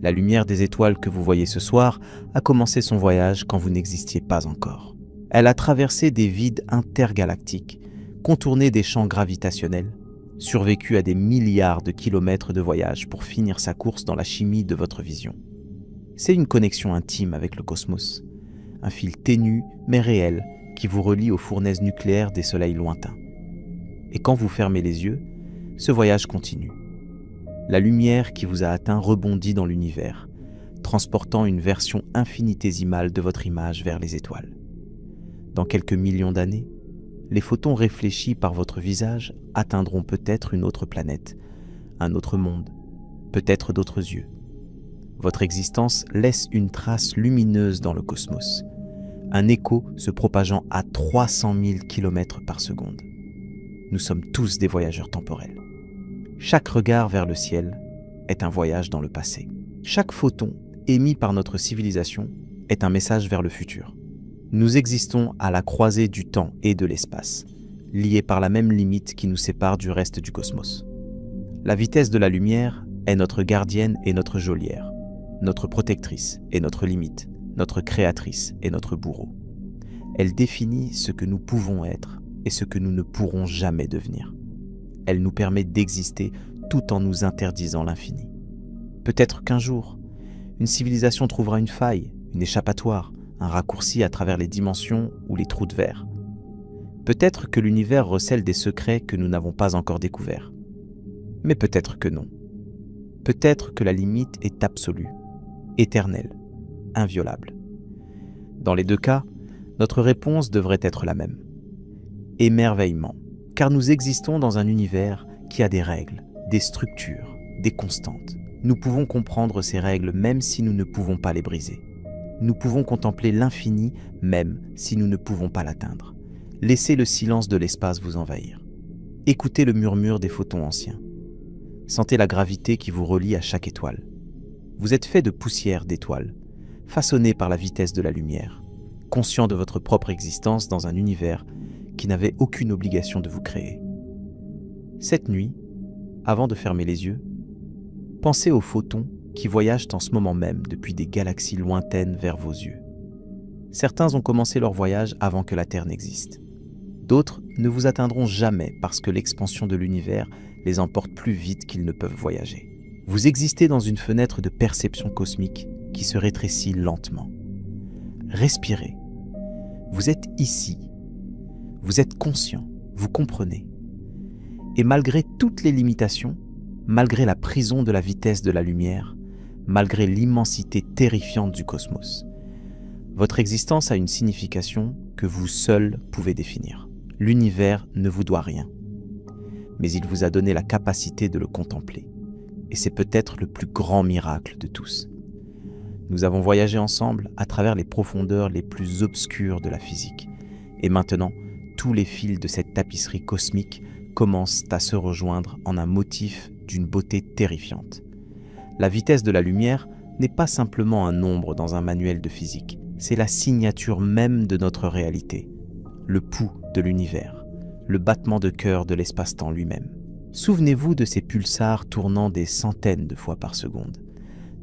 La lumière des étoiles que vous voyez ce soir a commencé son voyage quand vous n'existiez pas encore. Elle a traversé des vides intergalactiques, contourné des champs gravitationnels, survécu à des milliards de kilomètres de voyage pour finir sa course dans la chimie de votre vision. C'est une connexion intime avec le cosmos, un fil ténu mais réel qui vous relie aux fournaises nucléaires des soleils lointains. Et quand vous fermez les yeux, ce voyage continue. La lumière qui vous a atteint rebondit dans l'univers, transportant une version infinitésimale de votre image vers les étoiles. Dans quelques millions d'années, les photons réfléchis par votre visage atteindront peut-être une autre planète, un autre monde, peut-être d'autres yeux. Votre existence laisse une trace lumineuse dans le cosmos, un écho se propageant à 300 000 km par seconde. Nous sommes tous des voyageurs temporels. Chaque regard vers le ciel est un voyage dans le passé. Chaque photon émis par notre civilisation est un message vers le futur. Nous existons à la croisée du temps et de l'espace, liés par la même limite qui nous sépare du reste du cosmos. La vitesse de la lumière est notre gardienne et notre geôlière, notre protectrice et notre limite, notre créatrice et notre bourreau. Elle définit ce que nous pouvons être et ce que nous ne pourrons jamais devenir. Elle nous permet d'exister tout en nous interdisant l'infini. Peut-être qu'un jour, une civilisation trouvera une faille, une échappatoire, un raccourci à travers les dimensions ou les trous de verre. Peut-être que l'univers recèle des secrets que nous n'avons pas encore découverts. Mais peut-être que non. Peut-être que la limite est absolue, éternelle, inviolable. Dans les deux cas, notre réponse devrait être la même. Émerveillement, car nous existons dans un univers qui a des règles, des structures, des constantes. Nous pouvons comprendre ces règles même si nous ne pouvons pas les briser. Nous pouvons contempler l'infini même si nous ne pouvons pas l'atteindre. Laissez le silence de l'espace vous envahir. Écoutez le murmure des photons anciens. Sentez la gravité qui vous relie à chaque étoile. Vous êtes fait de poussière d'étoiles. façonné par la vitesse de la lumière, conscient de votre propre existence dans un univers qui n'avait aucune obligation de vous créer. Cette nuit, avant de fermer les yeux, pensez aux photons qui voyagent en ce moment même depuis des galaxies lointaines vers vos yeux. Certains ont commencé leur voyage avant que la Terre n'existe. D'autres ne vous atteindront jamais parce que l'expansion de l'univers les emporte plus vite qu'ils ne peuvent voyager. Vous existez dans une fenêtre de perception cosmique qui se rétrécit lentement. Respirez. Vous êtes ici. Vous êtes conscient. Vous comprenez. Et malgré toutes les limitations, malgré la prison de la vitesse de la lumière, malgré l'immensité terrifiante du cosmos, votre existence a une signification que vous seul pouvez définir. L'univers ne vous doit rien, mais il vous a donné la capacité de le contempler. Et c'est peut-être le plus grand miracle de tous. Nous avons voyagé ensemble à travers les profondeurs les plus obscures de la physique. Et maintenant, tous les fils de cette tapisserie cosmique commencent à se rejoindre en un motif d'une beauté terrifiante. La vitesse de la lumière n'est pas simplement un nombre dans un manuel de physique, c'est la signature même de notre réalité, le pouls de l'univers, le battement de cœur de l'espace-temps lui-même. Souvenez-vous de ces pulsars tournant des centaines de fois par seconde,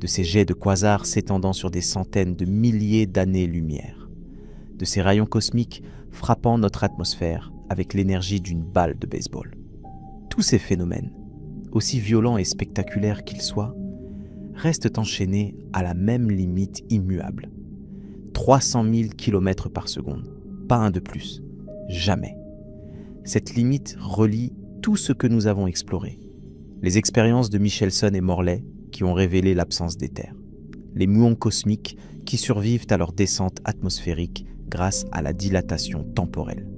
de ces jets de quasars s'étendant sur des centaines de milliers d'années-lumière, de ces rayons cosmiques frappant notre atmosphère avec l'énergie d'une balle de baseball. Tous ces phénomènes, aussi violents et spectaculaires qu'ils soient, restent enchaînés à la même limite immuable. 300 000 km par seconde, pas un de plus, jamais. Cette limite relie tout ce que nous avons exploré. Les expériences de Michelson et Morley qui ont révélé l'absence d'éther. Les muons cosmiques qui survivent à leur descente atmosphérique grâce à la dilatation temporelle.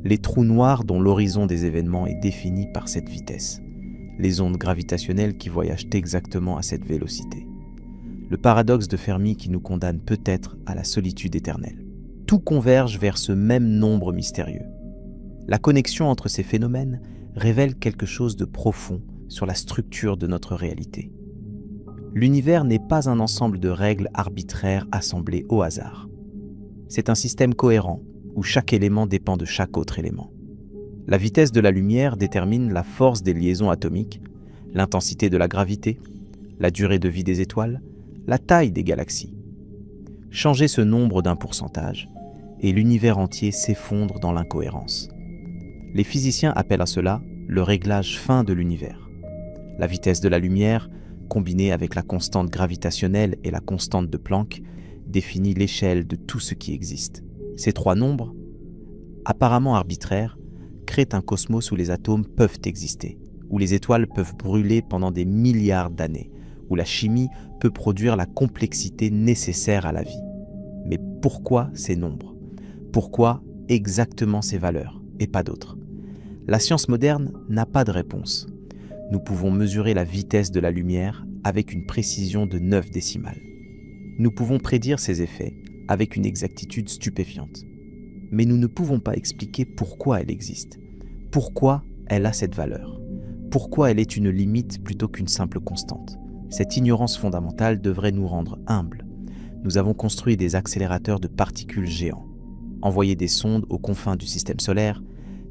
Les trous noirs dont l'horizon des événements est défini par cette vitesse. Les ondes gravitationnelles qui voyagent exactement à cette vélocité. Le paradoxe de Fermi qui nous condamne peut-être à la solitude éternelle. Tout converge vers ce même nombre mystérieux. La connexion entre ces phénomènes révèle quelque chose de profond sur la structure de notre réalité. L'univers n'est pas un ensemble de règles arbitraires assemblées au hasard. C'est un système cohérent où chaque élément dépend de chaque autre élément. La vitesse de la lumière détermine la force des liaisons atomiques, l'intensité de la gravité, la durée de vie des étoiles, la taille des galaxies. Changez ce nombre d'un pourcentage et l'univers entier s'effondre dans l'incohérence. Les physiciens appellent à cela le réglage fin de l'univers. La vitesse de la lumière, combinée avec la constante gravitationnelle et la constante de Planck, définit l'échelle de tout ce qui existe. Ces trois nombres, apparemment arbitraires, créent un cosmos où les atomes peuvent exister, où les étoiles peuvent brûler pendant des milliards d'années, où la chimie peut produire la complexité nécessaire à la vie. Mais pourquoi ces nombres ? Pourquoi exactement ces valeurs et pas d'autres ? La science moderne n'a pas de réponse. Nous pouvons mesurer la vitesse de la lumière avec une précision de 9 décimales. Nous pouvons prédire ses effets avec une exactitude stupéfiante. Mais nous ne pouvons pas expliquer pourquoi elle existe, pourquoi elle a cette valeur, pourquoi elle est une limite plutôt qu'une simple constante. Cette ignorance fondamentale devrait nous rendre humbles. Nous avons construit des accélérateurs de particules géants, envoyé des sondes aux confins du système solaire,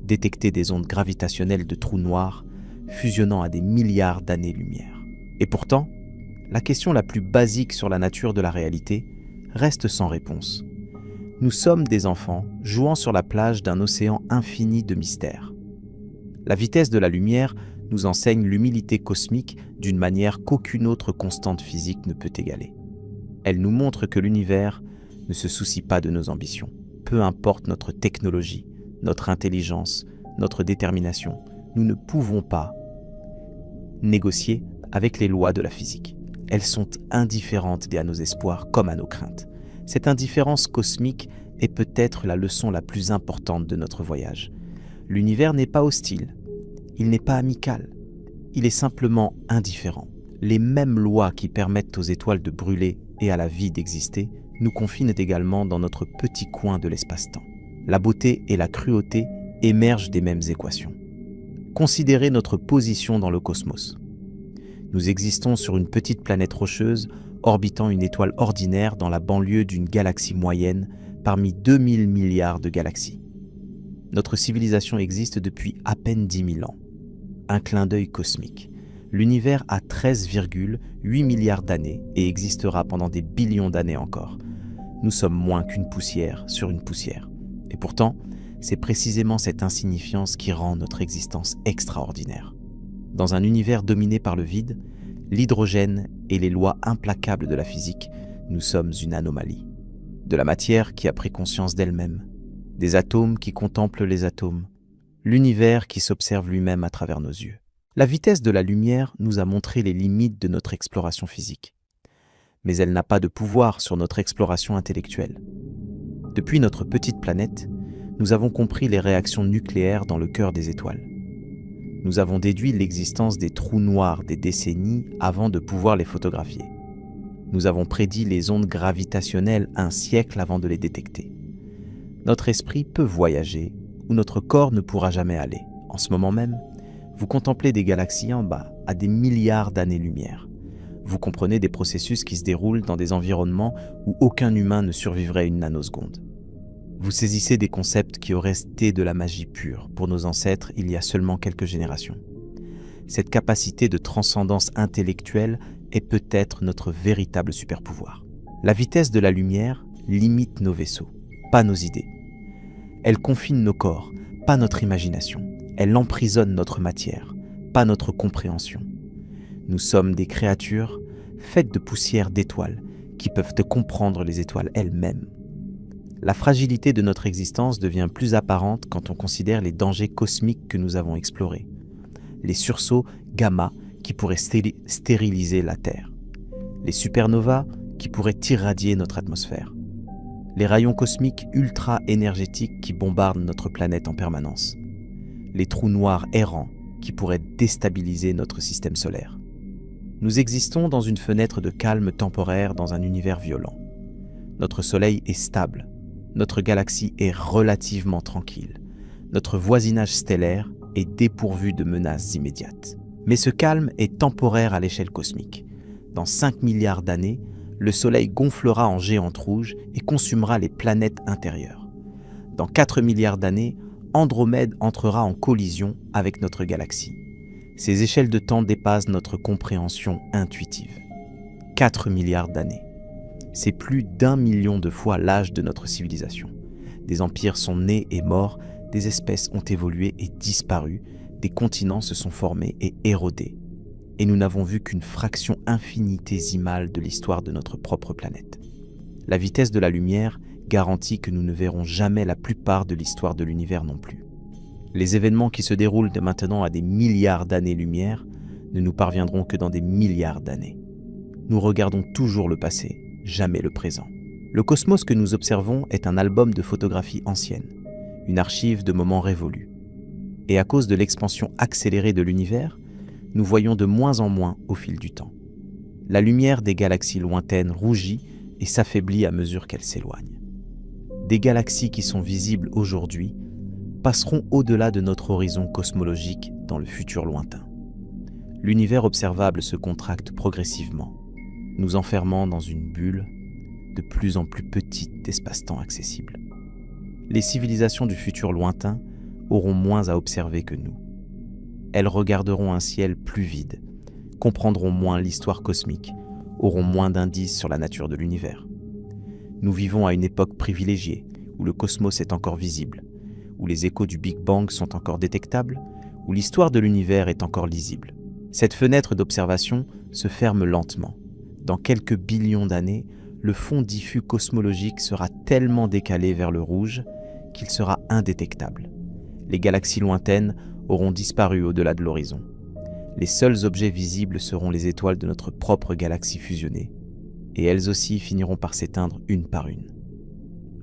détecté des ondes gravitationnelles de trous noirs, fusionnant à des milliards d'années-lumière. Et pourtant, la question la plus basique sur la nature de la réalité reste sans réponse. Nous sommes des enfants jouant sur la plage d'un océan infini de mystères. La vitesse de la lumière nous enseigne l'humilité cosmique d'une manière qu'aucune autre constante physique ne peut égaler. Elle nous montre que l'univers ne se soucie pas de nos ambitions. Peu importe notre technologie, notre intelligence, notre détermination, nous ne pouvons pas négocier avec les lois de la physique. Elles sont indifférentes à nos espoirs comme à nos craintes. Cette indifférence cosmique est peut-être la leçon la plus importante de notre voyage. L'univers n'est pas hostile, il n'est pas amical, il est simplement indifférent. Les mêmes lois qui permettent aux étoiles de brûler et à la vie d'exister nous confinent également dans notre petit coin de l'espace-temps. La beauté et la cruauté émergent des mêmes équations. Considérez notre position dans le cosmos. Nous existons sur une petite planète rocheuse orbitant une étoile ordinaire dans la banlieue d'une galaxie moyenne parmi 2000 milliards de galaxies. Notre civilisation existe depuis à peine 10 000 ans. Un clin d'œil cosmique. L'univers a 13,8 milliards d'années et existera pendant des billions d'années encore. Nous sommes moins qu'une poussière sur une poussière. Et pourtant, c'est précisément cette insignifiance qui rend notre existence extraordinaire. Dans un univers dominé par le vide, l'hydrogène et les lois implacables de la physique, nous sommes une anomalie. De la matière qui a pris conscience d'elle-même, des atomes qui contemplent les atomes, l'univers qui s'observe lui-même à travers nos yeux. La vitesse de la lumière nous a montré les limites de notre exploration physique. Mais elle n'a pas de pouvoir sur notre exploration intellectuelle. Depuis notre petite planète, nous avons compris les réactions nucléaires dans le cœur des étoiles. Nous avons déduit l'existence des trous noirs des décennies avant de pouvoir les photographier. Nous avons prédit les ondes gravitationnelles un siècle avant de les détecter. Notre esprit peut voyager où notre corps ne pourra jamais aller. En ce moment même, vous contemplez des galaxies en bas, à des milliards d'années-lumière. Vous comprenez des processus qui se déroulent dans des environnements où aucun humain ne survivrait une nanoseconde. Vous saisissez des concepts qui auraient été de la magie pure pour nos ancêtres il y a seulement quelques générations. Cette capacité de transcendance intellectuelle est peut-être notre véritable super-pouvoir. La vitesse de la lumière limite nos vaisseaux, pas nos idées. Elle confine nos corps, pas notre imagination. Elle emprisonne notre matière, pas notre compréhension. Nous sommes des créatures faites de poussière d'étoiles qui peuvent comprendre les étoiles elles-mêmes. La fragilité de notre existence devient plus apparente quand on considère les dangers cosmiques que nous avons explorés. Les sursauts gamma qui pourraient stériliser la Terre. Les supernovas qui pourraient irradier notre atmosphère. Les rayons cosmiques ultra-énergétiques qui bombardent notre planète en permanence. Les trous noirs errants qui pourraient déstabiliser notre système solaire. Nous existons dans une fenêtre de calme temporaire dans un univers violent. Notre soleil est stable, notre galaxie est relativement tranquille, notre voisinage stellaire est dépourvu de menaces immédiates. Mais ce calme est temporaire à l'échelle cosmique. Dans 5 milliards d'années, le soleil gonflera en géante rouge et consumera les planètes intérieures. Dans 4 milliards d'années, Andromède entrera en collision avec notre galaxie. Ces échelles de temps dépassent notre compréhension intuitive. 4 milliards d'années. C'est plus d'1 million de fois l'âge de notre civilisation. Des empires sont nés et morts, des espèces ont évolué et disparu, des continents se sont formés et érodés. Et nous n'avons vu qu'une fraction infinitésimale de l'histoire de notre propre planète. La vitesse de la lumière garantit que nous ne verrons jamais la plupart de l'histoire de l'univers non plus. Les événements qui se déroulent de maintenant à des milliards d'années-lumière ne nous parviendront que dans des milliards d'années. Nous regardons toujours le passé, jamais le présent. Le cosmos que nous observons est un album de photographies anciennes, une archive de moments révolus. Et à cause de l'expansion accélérée de l'univers, nous voyons de moins en moins au fil du temps. La lumière des galaxies lointaines rougit et s'affaiblit à mesure qu'elle s'éloigne. Des galaxies qui sont visibles aujourd'hui passeront au-delà de notre horizon cosmologique dans le futur lointain. L'univers observable se contracte progressivement, nous enfermant dans une bulle de plus en plus petite d'espace-temps accessible. Les civilisations du futur lointain auront moins à observer que nous. Elles regarderont un ciel plus vide, comprendront moins l'histoire cosmique, auront moins d'indices sur la nature de l'univers. Nous vivons à une époque privilégiée, où le cosmos est encore visible, où les échos du Big Bang sont encore détectables, où l'histoire de l'univers est encore lisible. Cette fenêtre d'observation se ferme lentement. Dans quelques billions d'années, le fond diffus cosmologique sera tellement décalé vers le rouge qu'il sera indétectable. Les galaxies lointaines auront disparu au-delà de l'horizon. Les seuls objets visibles seront les étoiles de notre propre galaxie fusionnée, et elles aussi finiront par s'éteindre une par une.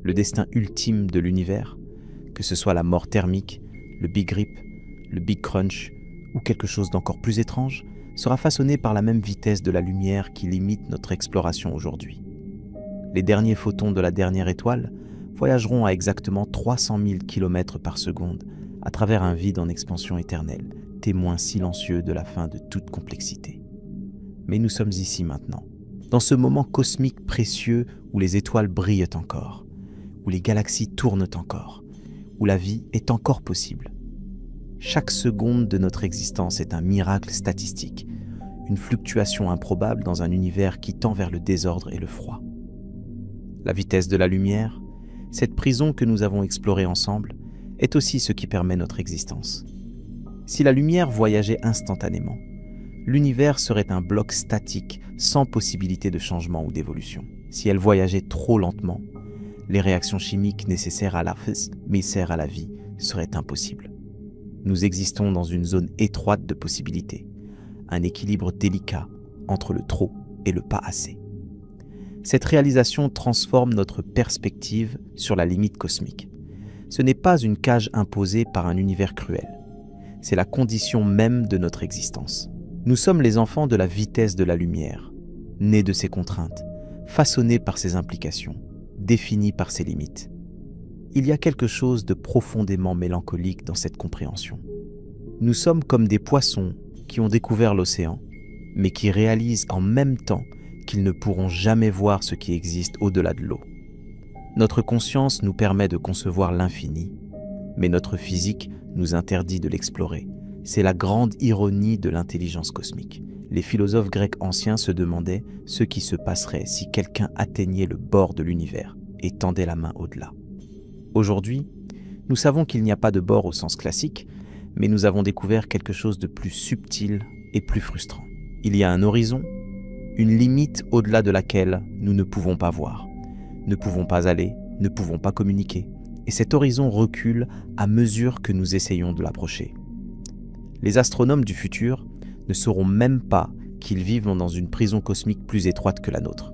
Le destin ultime de l'univers, que ce soit la mort thermique, le Big Rip, le Big Crunch ou quelque chose d'encore plus étrange, sera façonné par la même vitesse de la lumière qui limite notre exploration aujourd'hui. Les derniers photons de la dernière étoile voyageront à exactement 300 000 km par seconde à travers un vide en expansion éternelle, témoin silencieux de la fin de toute complexité. Mais nous sommes ici maintenant, dans ce moment cosmique précieux où les étoiles brillent encore, où les galaxies tournent encore, où la vie est encore possible. Chaque seconde de notre existence est un miracle statistique, une fluctuation improbable dans un univers qui tend vers le désordre et le froid. La vitesse de la lumière, cette prison que nous avons explorée ensemble, est aussi ce qui permet notre existence. Si la lumière voyageait instantanément, l'univers serait un bloc statique sans possibilité de changement ou d'évolution. Si elle voyageait trop lentement, les réactions chimiques nécessaires à la vie seraient impossibles. Nous existons dans une zone étroite de possibilités, un équilibre délicat entre le trop et le pas assez. Cette réalisation transforme notre perspective sur la limite cosmique. Ce n'est pas une cage imposée par un univers cruel. C'est la condition même de notre existence. Nous sommes les enfants de la vitesse de la lumière, nés de ses contraintes, façonnés par ses implications, définis par ses limites. Il y a quelque chose de profondément mélancolique dans cette compréhension. Nous sommes comme des poissons qui ont découvert l'océan, mais qui réalisent en même temps qu'ils ne pourront jamais voir ce qui existe au-delà de l'eau. Notre conscience nous permet de concevoir l'infini, mais notre physique nous interdit de l'explorer. C'est la grande ironie de l'intelligence cosmique. Les philosophes grecs anciens se demandaient ce qui se passerait si quelqu'un atteignait le bord de l'univers et tendait la main au-delà. Aujourd'hui, nous savons qu'il n'y a pas de bord au sens classique, mais nous avons découvert quelque chose de plus subtil et plus frustrant. Il y a un horizon, une limite au-delà de laquelle nous ne pouvons pas voir, ne pouvons pas aller, ne pouvons pas communiquer. Et cet horizon recule à mesure que nous essayons de l'approcher. Les astronomes du futur ne sauront même pas qu'ils vivent dans une prison cosmique plus étroite que la nôtre.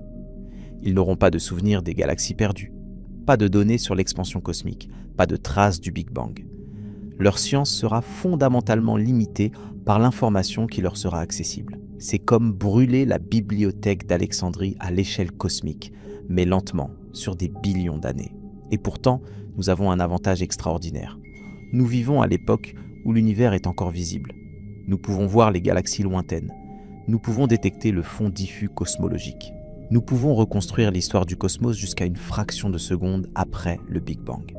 Ils n'auront pas de souvenirs des galaxies perdues, pas de données sur l'expansion cosmique, pas de traces du Big Bang. Leur science sera fondamentalement limitée par l'information qui leur sera accessible. C'est comme brûler la bibliothèque d'Alexandrie à l'échelle cosmique, mais lentement, sur des billions d'années. Et pourtant, nous avons un avantage extraordinaire. Nous vivons à l'époque où l'univers est encore visible. Nous pouvons voir les galaxies lointaines. Nous pouvons détecter le fond diffus cosmologique. Nous pouvons reconstruire l'histoire du cosmos jusqu'à une fraction de seconde après le Big Bang.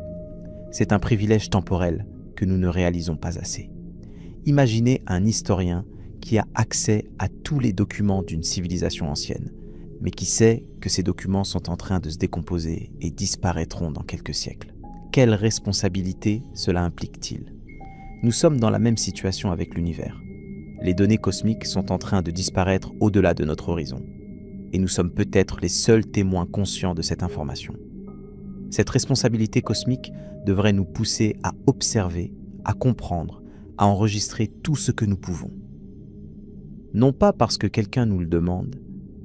C'est un privilège temporel que nous ne réalisons pas assez. Imaginez un historien qui a accès à tous les documents d'une civilisation ancienne, mais qui sait que ces documents sont en train de se décomposer et disparaîtront dans quelques siècles. Quelle responsabilité cela implique-t-il ? Nous sommes dans la même situation avec l'univers. Les données cosmiques sont en train de disparaître au-delà de notre horizon. Et nous sommes peut-être les seuls témoins conscients de cette information. Cette responsabilité cosmique devrait nous pousser à observer, à comprendre, à enregistrer tout ce que nous pouvons. Non pas parce que quelqu'un nous le demande,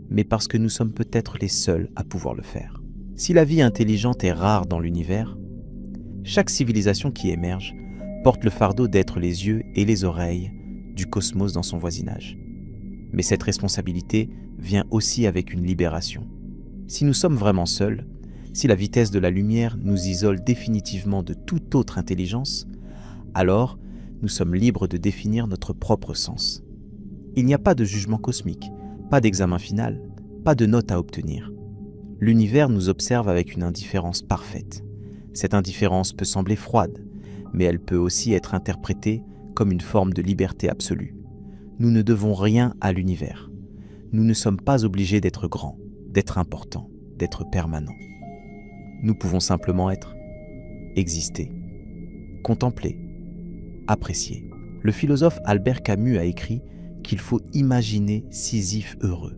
mais parce que nous sommes peut-être les seuls à pouvoir le faire. Si la vie intelligente est rare dans l'univers, chaque civilisation qui émerge porte le fardeau d'être les yeux et les oreilles du cosmos dans son voisinage. Mais cette responsabilité vient aussi avec une libération. Si nous sommes vraiment seuls, si la vitesse de la lumière nous isole définitivement de toute autre intelligence, alors nous sommes libres de définir notre propre sens. Il n'y a pas de jugement cosmique, pas d'examen final, pas de note à obtenir. L'univers nous observe avec une indifférence parfaite. Cette indifférence peut sembler froide, mais elle peut aussi être interprétée comme une forme de liberté absolue. Nous ne devons rien à l'univers. Nous ne sommes pas obligés d'être grands, d'être importants, d'être permanents. Nous pouvons simplement être, exister, contempler, apprécier. Le philosophe Albert Camus a écrit qu'il faut imaginer Sisyphe heureux,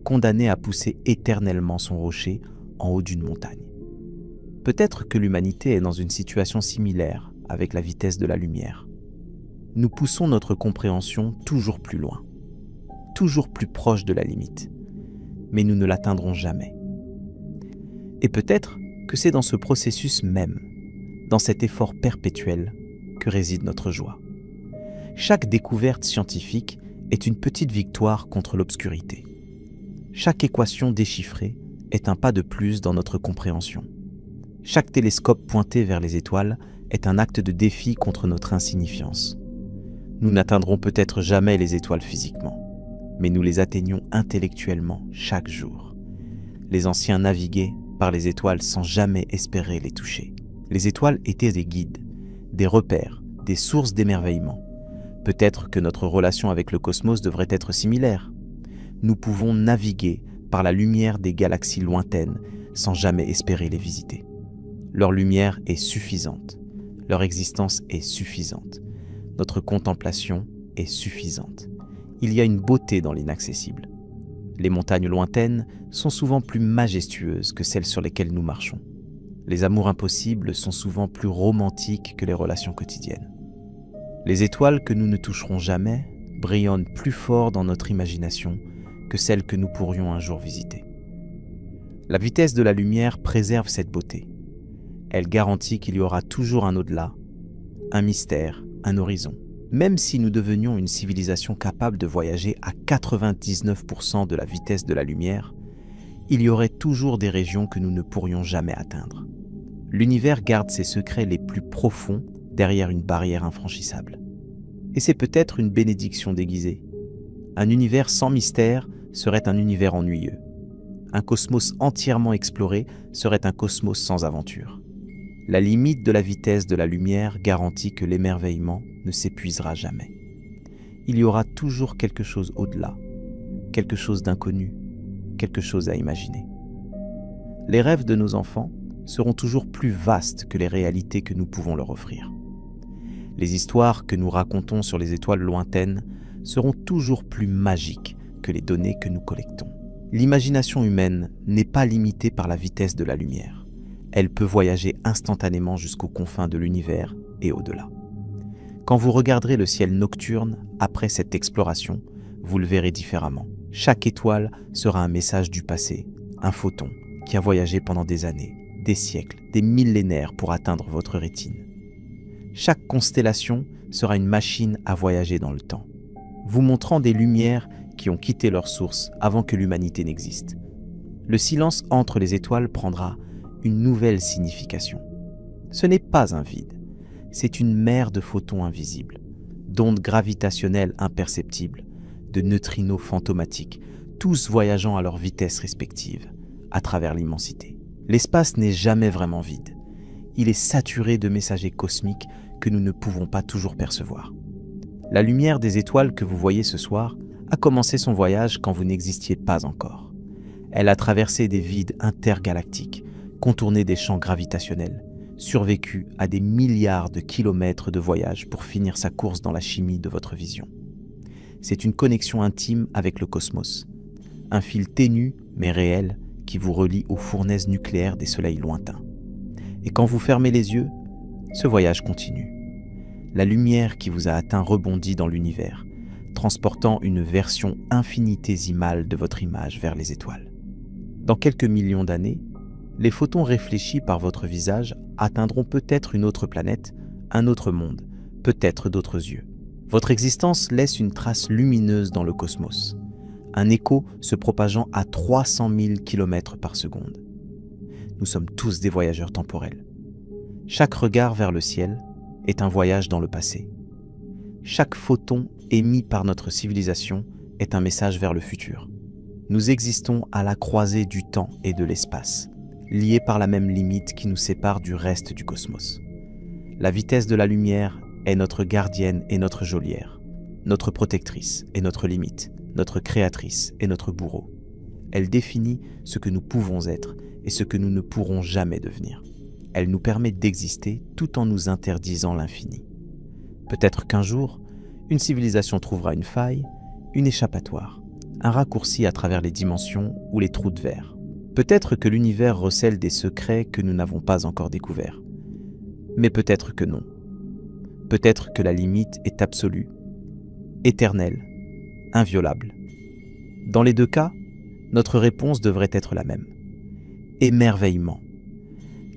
condamné à pousser éternellement son rocher en haut d'une montagne. Peut-être que l'humanité est dans une situation similaire avec la vitesse de la lumière. Nous poussons notre compréhension toujours plus loin, toujours plus proche de la limite, mais nous ne l'atteindrons jamais. Et peut-être que c'est dans ce processus même, dans cet effort perpétuel, que réside notre joie. Chaque découverte scientifique est une petite victoire contre l'obscurité. Chaque équation déchiffrée est un pas de plus dans notre compréhension. Chaque télescope pointé vers les étoiles est un acte de défi contre notre insignifiance. Nous n'atteindrons peut-être jamais les étoiles physiquement, mais nous les atteignons intellectuellement chaque jour. Les anciens naviguaient par les étoiles sans jamais espérer les toucher. Les étoiles étaient des guides, des repères, des sources d'émerveillement. Peut-être que notre relation avec le cosmos devrait être similaire. Nous pouvons naviguer par la lumière des galaxies lointaines sans jamais espérer les visiter. Leur lumière est suffisante, leur existence est suffisante, notre contemplation est suffisante. Il y a une beauté dans l'inaccessible. Les montagnes lointaines sont souvent plus majestueuses que celles sur lesquelles nous marchons. Les amours impossibles sont souvent plus romantiques que les relations quotidiennes. Les étoiles que nous ne toucherons jamais brillonnent plus fort dans notre imagination que celles que nous pourrions un jour visiter. La vitesse de la lumière préserve cette beauté. Elle garantit qu'il y aura toujours un au-delà, un mystère, un horizon. Même si nous devenions une civilisation capable de voyager à 99% de la vitesse de la lumière, il y aurait toujours des régions que nous ne pourrions jamais atteindre. L'univers garde ses secrets les plus profonds derrière une barrière infranchissable. Et c'est peut-être une bénédiction déguisée. Un univers sans mystère serait un univers ennuyeux. Un cosmos entièrement exploré serait un cosmos sans aventure. La limite de la vitesse de la lumière garantit que l'émerveillement ne s'épuisera jamais. Il y aura toujours quelque chose au-delà, quelque chose d'inconnu, quelque chose à imaginer. Les rêves de nos enfants seront toujours plus vastes que les réalités que nous pouvons leur offrir. Les histoires que nous racontons sur les étoiles lointaines seront toujours plus magiques que les données que nous collectons. L'imagination humaine n'est pas limitée par la vitesse de la lumière. Elle peut voyager instantanément jusqu'aux confins de l'univers et au-delà. Quand vous regarderez le ciel nocturne après cette exploration, vous le verrez différemment. Chaque étoile sera un message du passé, un photon qui a voyagé pendant des années, des siècles, des millénaires pour atteindre votre rétine. Chaque constellation sera une machine à voyager dans le temps, vous montrant des lumières qui ont quitté leur source avant que l'humanité n'existe. Le silence entre les étoiles prendra une nouvelle signification. Ce n'est pas un vide, c'est une mer de photons invisibles, d'ondes gravitationnelles imperceptibles, de neutrinos fantomatiques, tous voyageant à leur vitesse respective, à travers l'immensité. L'espace n'est jamais vraiment vide. Il est saturé de messagers cosmiques que nous ne pouvons pas toujours percevoir. La lumière des étoiles que vous voyez ce soir a commencé son voyage quand vous n'existiez pas encore. Elle a traversé des vides intergalactiques, contourné des champs gravitationnels, survécu à des milliards de kilomètres de voyage pour finir sa course dans la chimie de votre vision. C'est une connexion intime avec le cosmos, un fil ténu mais réel qui vous relie aux fournaises nucléaires des soleils lointains. Et quand vous fermez les yeux, ce voyage continue. La lumière qui vous a atteint rebondit dans l'univers, transportant une version infinitésimale de votre image vers les étoiles. Dans quelques millions d'années, les photons réfléchis par votre visage atteindront peut-être une autre planète, un autre monde, peut-être d'autres yeux. Votre existence laisse une trace lumineuse dans le cosmos, un écho se propageant à 300 000 km par seconde. Nous sommes tous des voyageurs temporels. Chaque regard vers le ciel est un voyage dans le passé. Chaque photon émis par notre civilisation est un message vers le futur. Nous existons à la croisée du temps et de l'espace, liés par la même limite qui nous sépare du reste du cosmos. La vitesse de la lumière est notre gardienne et notre geôlière, notre protectrice et notre limite, notre créatrice et notre bourreau. Elle définit ce que nous pouvons être et ce que nous ne pourrons jamais devenir. Elle nous permet d'exister tout en nous interdisant l'infini. Peut-être qu'un jour, une civilisation trouvera une faille, une échappatoire, un raccourci à travers les dimensions ou les trous de verre. Peut-être que l'univers recèle des secrets que nous n'avons pas encore découverts. Mais peut-être que non. Peut-être que la limite est absolue, éternelle, inviolable. Dans les deux cas, notre réponse devrait être la même. Émerveillement.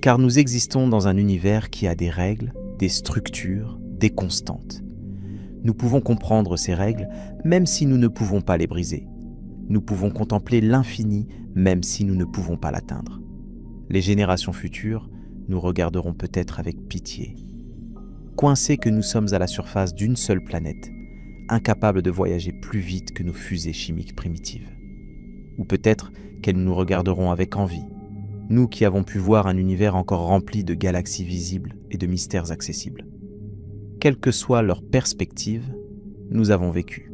Car nous existons dans un univers qui a des règles, des structures, des constantes. Nous pouvons comprendre ces règles même si nous ne pouvons pas les briser. Nous pouvons contempler l'infini même si nous ne pouvons pas l'atteindre. Les générations futures nous regarderont peut-être avec pitié. Coincés que nous sommes à la surface d'une seule planète, incapables de voyager plus vite que nos fusées chimiques primitives. Ou peut-être qu'elles nous regarderont avec envie, nous qui avons pu voir un univers encore rempli de galaxies visibles et de mystères accessibles. Quelle que soit leur perspective, nous avons vécu,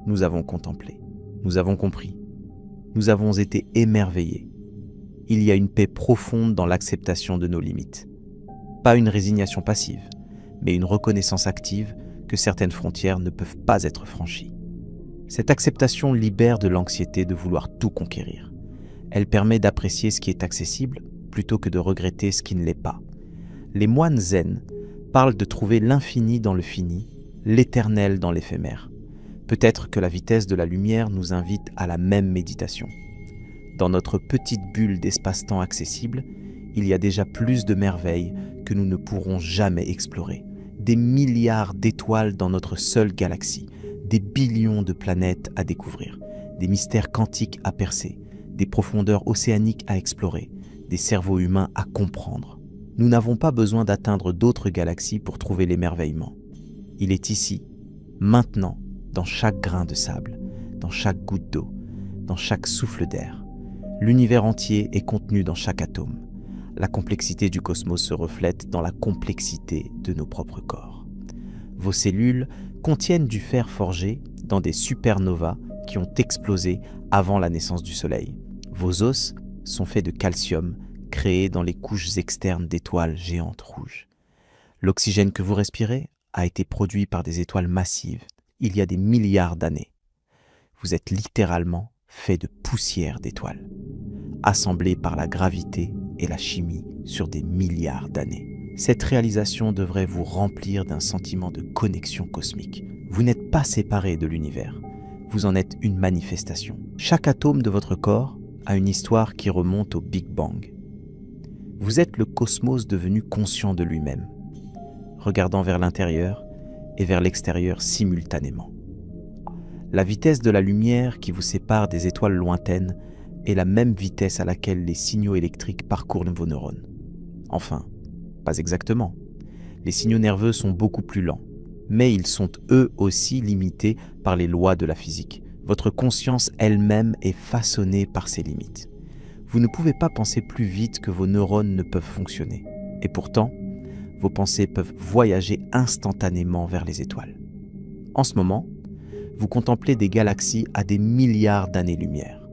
nous avons contemplé, nous avons compris, nous avons été émerveillés. Il y a une paix profonde dans l'acceptation de nos limites. Pas une résignation passive, mais une reconnaissance active que certaines frontières ne peuvent pas être franchies. Cette acceptation libère de l'anxiété de vouloir tout conquérir. Elle permet d'apprécier ce qui est accessible plutôt que de regretter ce qui ne l'est pas. Les moines zen parlent de trouver l'infini dans le fini, l'éternel dans l'éphémère. Peut-être que la vitesse de la lumière nous invite à la même méditation. Dans notre petite bulle d'espace-temps accessible, il y a déjà plus de merveilles que nous ne pourrons jamais explorer. Des milliards d'étoiles dans notre seule galaxie, des billions de planètes à découvrir, des mystères quantiques à percer, des profondeurs océaniques à explorer, des cerveaux humains à comprendre. Nous n'avons pas besoin d'atteindre d'autres galaxies pour trouver l'émerveillement. Il est ici, maintenant, dans chaque grain de sable, dans chaque goutte d'eau, dans chaque souffle d'air. L'univers entier est contenu dans chaque atome. La complexité du cosmos se reflète dans la complexité de nos propres corps. Vos cellules contiennent du fer forgé dans des supernovas qui ont explosé avant la naissance du Soleil. Vos os sont faits de calcium créé dans les couches externes d'étoiles géantes rouges. L'oxygène que vous respirez a été produit par des étoiles massives il y a des milliards d'années. Vous êtes littéralement fait de poussière d'étoiles, assemblées par la gravité et la chimie sur des milliards d'années. Cette réalisation devrait vous remplir d'un sentiment de connexion cosmique. Vous n'êtes pas séparé de l'univers, vous en êtes une manifestation. Chaque atome de votre corps a une histoire qui remonte au Big Bang. Vous êtes le cosmos devenu conscient de lui-même, regardant vers l'intérieur et vers l'extérieur simultanément. La vitesse de la lumière qui vous sépare des étoiles lointaines est la même vitesse à laquelle les signaux électriques parcourent vos neurones. Enfin, pas exactement. Les signaux nerveux sont beaucoup plus lents, mais ils sont eux aussi limités par les lois de la physique. Votre conscience elle-même est façonnée par ces limites. Vous ne pouvez pas penser plus vite que vos neurones ne peuvent fonctionner. Et pourtant, vos pensées peuvent voyager instantanément vers les étoiles. En ce moment, vous contemplez des galaxies à des milliards d'années-lumière.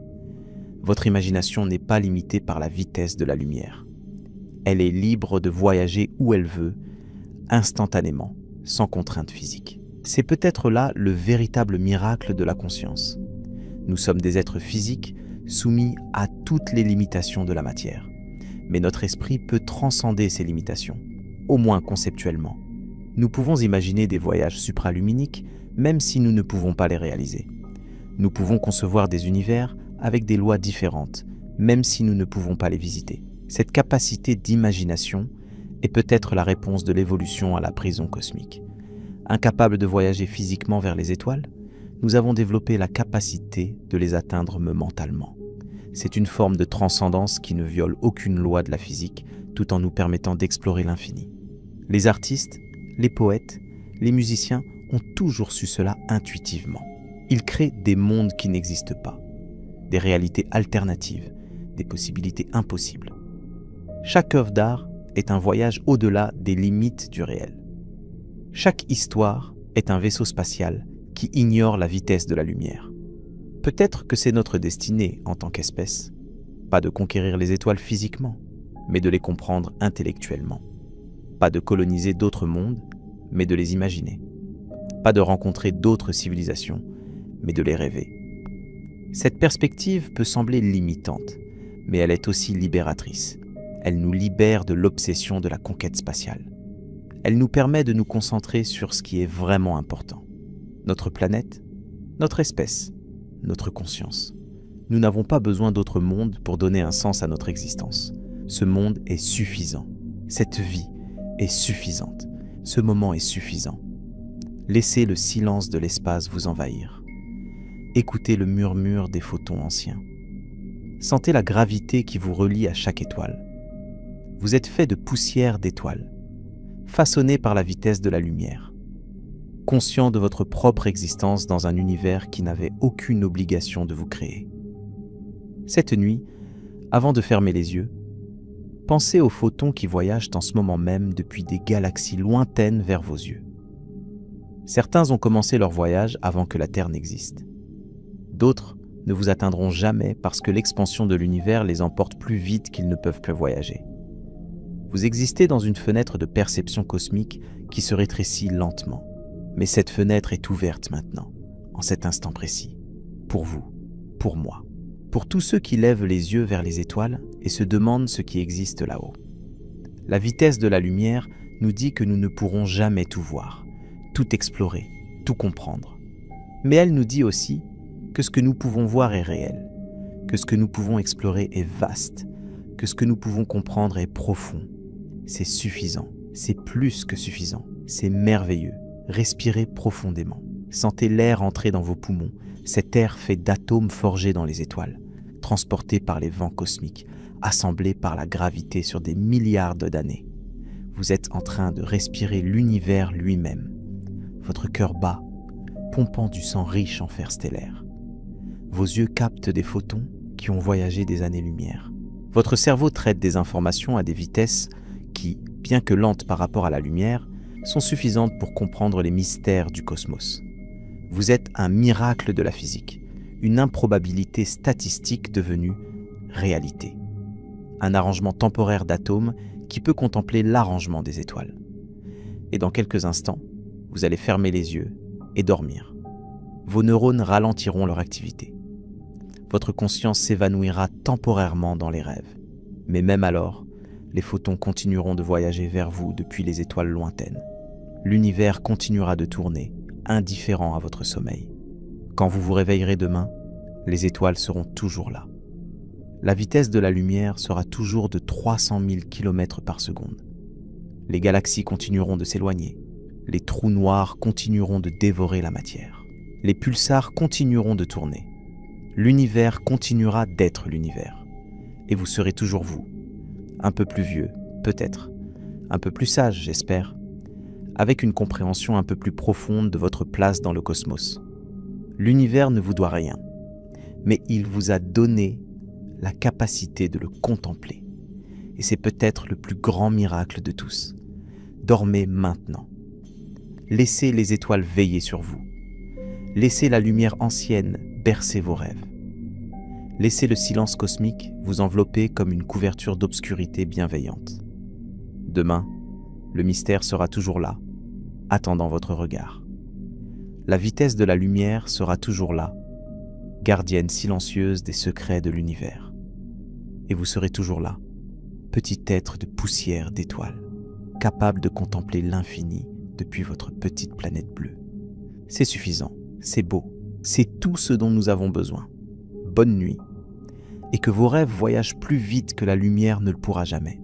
Votre imagination n'est pas limitée par la vitesse de la lumière. Elle est libre de voyager où elle veut, instantanément, sans contrainte physique. C'est peut-être là le véritable miracle de la conscience. Nous sommes des êtres physiques soumis à toutes les limitations de la matière. Mais notre esprit peut transcender ces limitations, au moins conceptuellement. Nous pouvons imaginer des voyages supraluminiques, même si nous ne pouvons pas les réaliser. Nous pouvons concevoir des univers avec des lois différentes, même si nous ne pouvons pas les visiter. Cette capacité d'imagination est peut-être la réponse de l'évolution à la prison cosmique. Incapables de voyager physiquement vers les étoiles, nous avons développé la capacité de les atteindre mentalement. C'est une forme de transcendance qui ne viole aucune loi de la physique, tout en nous permettant d'explorer l'infini. Les artistes, les poètes, les musiciens ont toujours su cela intuitivement. Ils créent des mondes qui n'existent pas, des réalités alternatives, des possibilités impossibles. Chaque œuvre d'art est un voyage au-delà des limites du réel. Chaque histoire est un vaisseau spatial qui ignore la vitesse de la lumière. Peut-être que c'est notre destinée en tant qu'espèce, pas de conquérir les étoiles physiquement, mais de les comprendre intellectuellement. Pas de coloniser d'autres mondes, mais de les imaginer. Pas de rencontrer d'autres civilisations, mais de les rêver. Cette perspective peut sembler limitante, mais elle est aussi libératrice. Elle nous libère de l'obsession de la conquête spatiale. Elle nous permet de nous concentrer sur ce qui est vraiment important. Notre planète, notre espèce, notre conscience. Nous n'avons pas besoin d'autres mondes pour donner un sens à notre existence. Ce monde est suffisant. Cette vie est suffisante. Ce moment est suffisant. Laissez le silence de l'espace vous envahir. Écoutez le murmure des photons anciens. Sentez la gravité qui vous relie à chaque étoile. Vous êtes fait de poussière d'étoiles, façonné par la vitesse de la lumière. conscient de votre propre existence dans un univers qui n'avait aucune obligation de vous créer. Cette nuit, avant de fermer les yeux, pensez aux photons qui voyagent en ce moment même depuis des galaxies lointaines vers vos yeux. Certains ont commencé leur voyage avant que la Terre n'existe. D'autres ne vous atteindront jamais parce que l'expansion de l'univers les emporte plus vite qu'ils ne peuvent plus voyager. Vous existez dans une fenêtre de perception cosmique qui se rétrécit lentement. Mais cette fenêtre est ouverte maintenant, en cet instant précis, pour vous, pour moi, pour tous ceux qui lèvent les yeux vers les étoiles et se demandent ce qui existe là-haut. La vitesse de la lumière nous dit que nous ne pourrons jamais tout voir, tout explorer, tout comprendre. Mais elle nous dit aussi que ce que nous pouvons voir est réel, que ce que nous pouvons explorer est vaste, que ce que nous pouvons comprendre est profond. C'est suffisant, c'est plus que suffisant, c'est merveilleux. Respirez profondément. Sentez l'air entrer dans vos poumons, cet air fait d'atomes forgés dans les étoiles, transportés par les vents cosmiques, assemblés par la gravité sur des milliards d'années. Vous êtes en train de respirer l'univers lui-même. Votre cœur bat, pompant du sang riche en fer stellaire. Vos yeux captent des photons qui ont voyagé des années-lumière. Votre cerveau traite des informations à des vitesses qui, bien que lentes par rapport à la lumière, sont suffisantes pour comprendre les mystères du cosmos. Vous êtes un miracle de la physique, une improbabilité statistique devenue réalité. Un arrangement temporaire d'atomes qui peut contempler l'arrangement des étoiles. Et dans quelques instants, vous allez fermer les yeux et dormir. Vos neurones ralentiront leur activité. Votre conscience s'évanouira temporairement dans les rêves. Mais même alors, les photons continueront de voyager vers vous depuis les étoiles lointaines. L'univers continuera de tourner, indifférent à votre sommeil. Quand vous vous réveillerez demain, les étoiles seront toujours là. La vitesse de la lumière sera toujours de 300 000 km par seconde. Les galaxies continueront de s'éloigner. Les trous noirs continueront de dévorer la matière. Les pulsars continueront de tourner. L'univers continuera d'être l'univers. Et vous serez toujours vous. Un peu plus vieux, peut-être. Un peu plus sage, j'espère. Avec une compréhension un peu plus profonde de votre place dans le cosmos. L'univers ne vous doit rien, mais il vous a donné la capacité de le contempler. Et c'est peut-être le plus grand miracle de tous. Dormez maintenant. Laissez les étoiles veiller sur vous. Laissez la lumière ancienne bercer vos rêves. Laissez le silence cosmique vous envelopper comme une couverture d'obscurité bienveillante. Demain, le mystère sera toujours là, attendant votre regard. La vitesse de la lumière sera toujours là, gardienne silencieuse des secrets de l'univers. Et vous serez toujours là, petit être de poussière d'étoiles, capable de contempler l'infini depuis votre petite planète bleue. C'est suffisant, c'est beau, c'est tout ce dont nous avons besoin. Bonne nuit, et que vos rêves voyagent plus vite que la lumière ne le pourra jamais.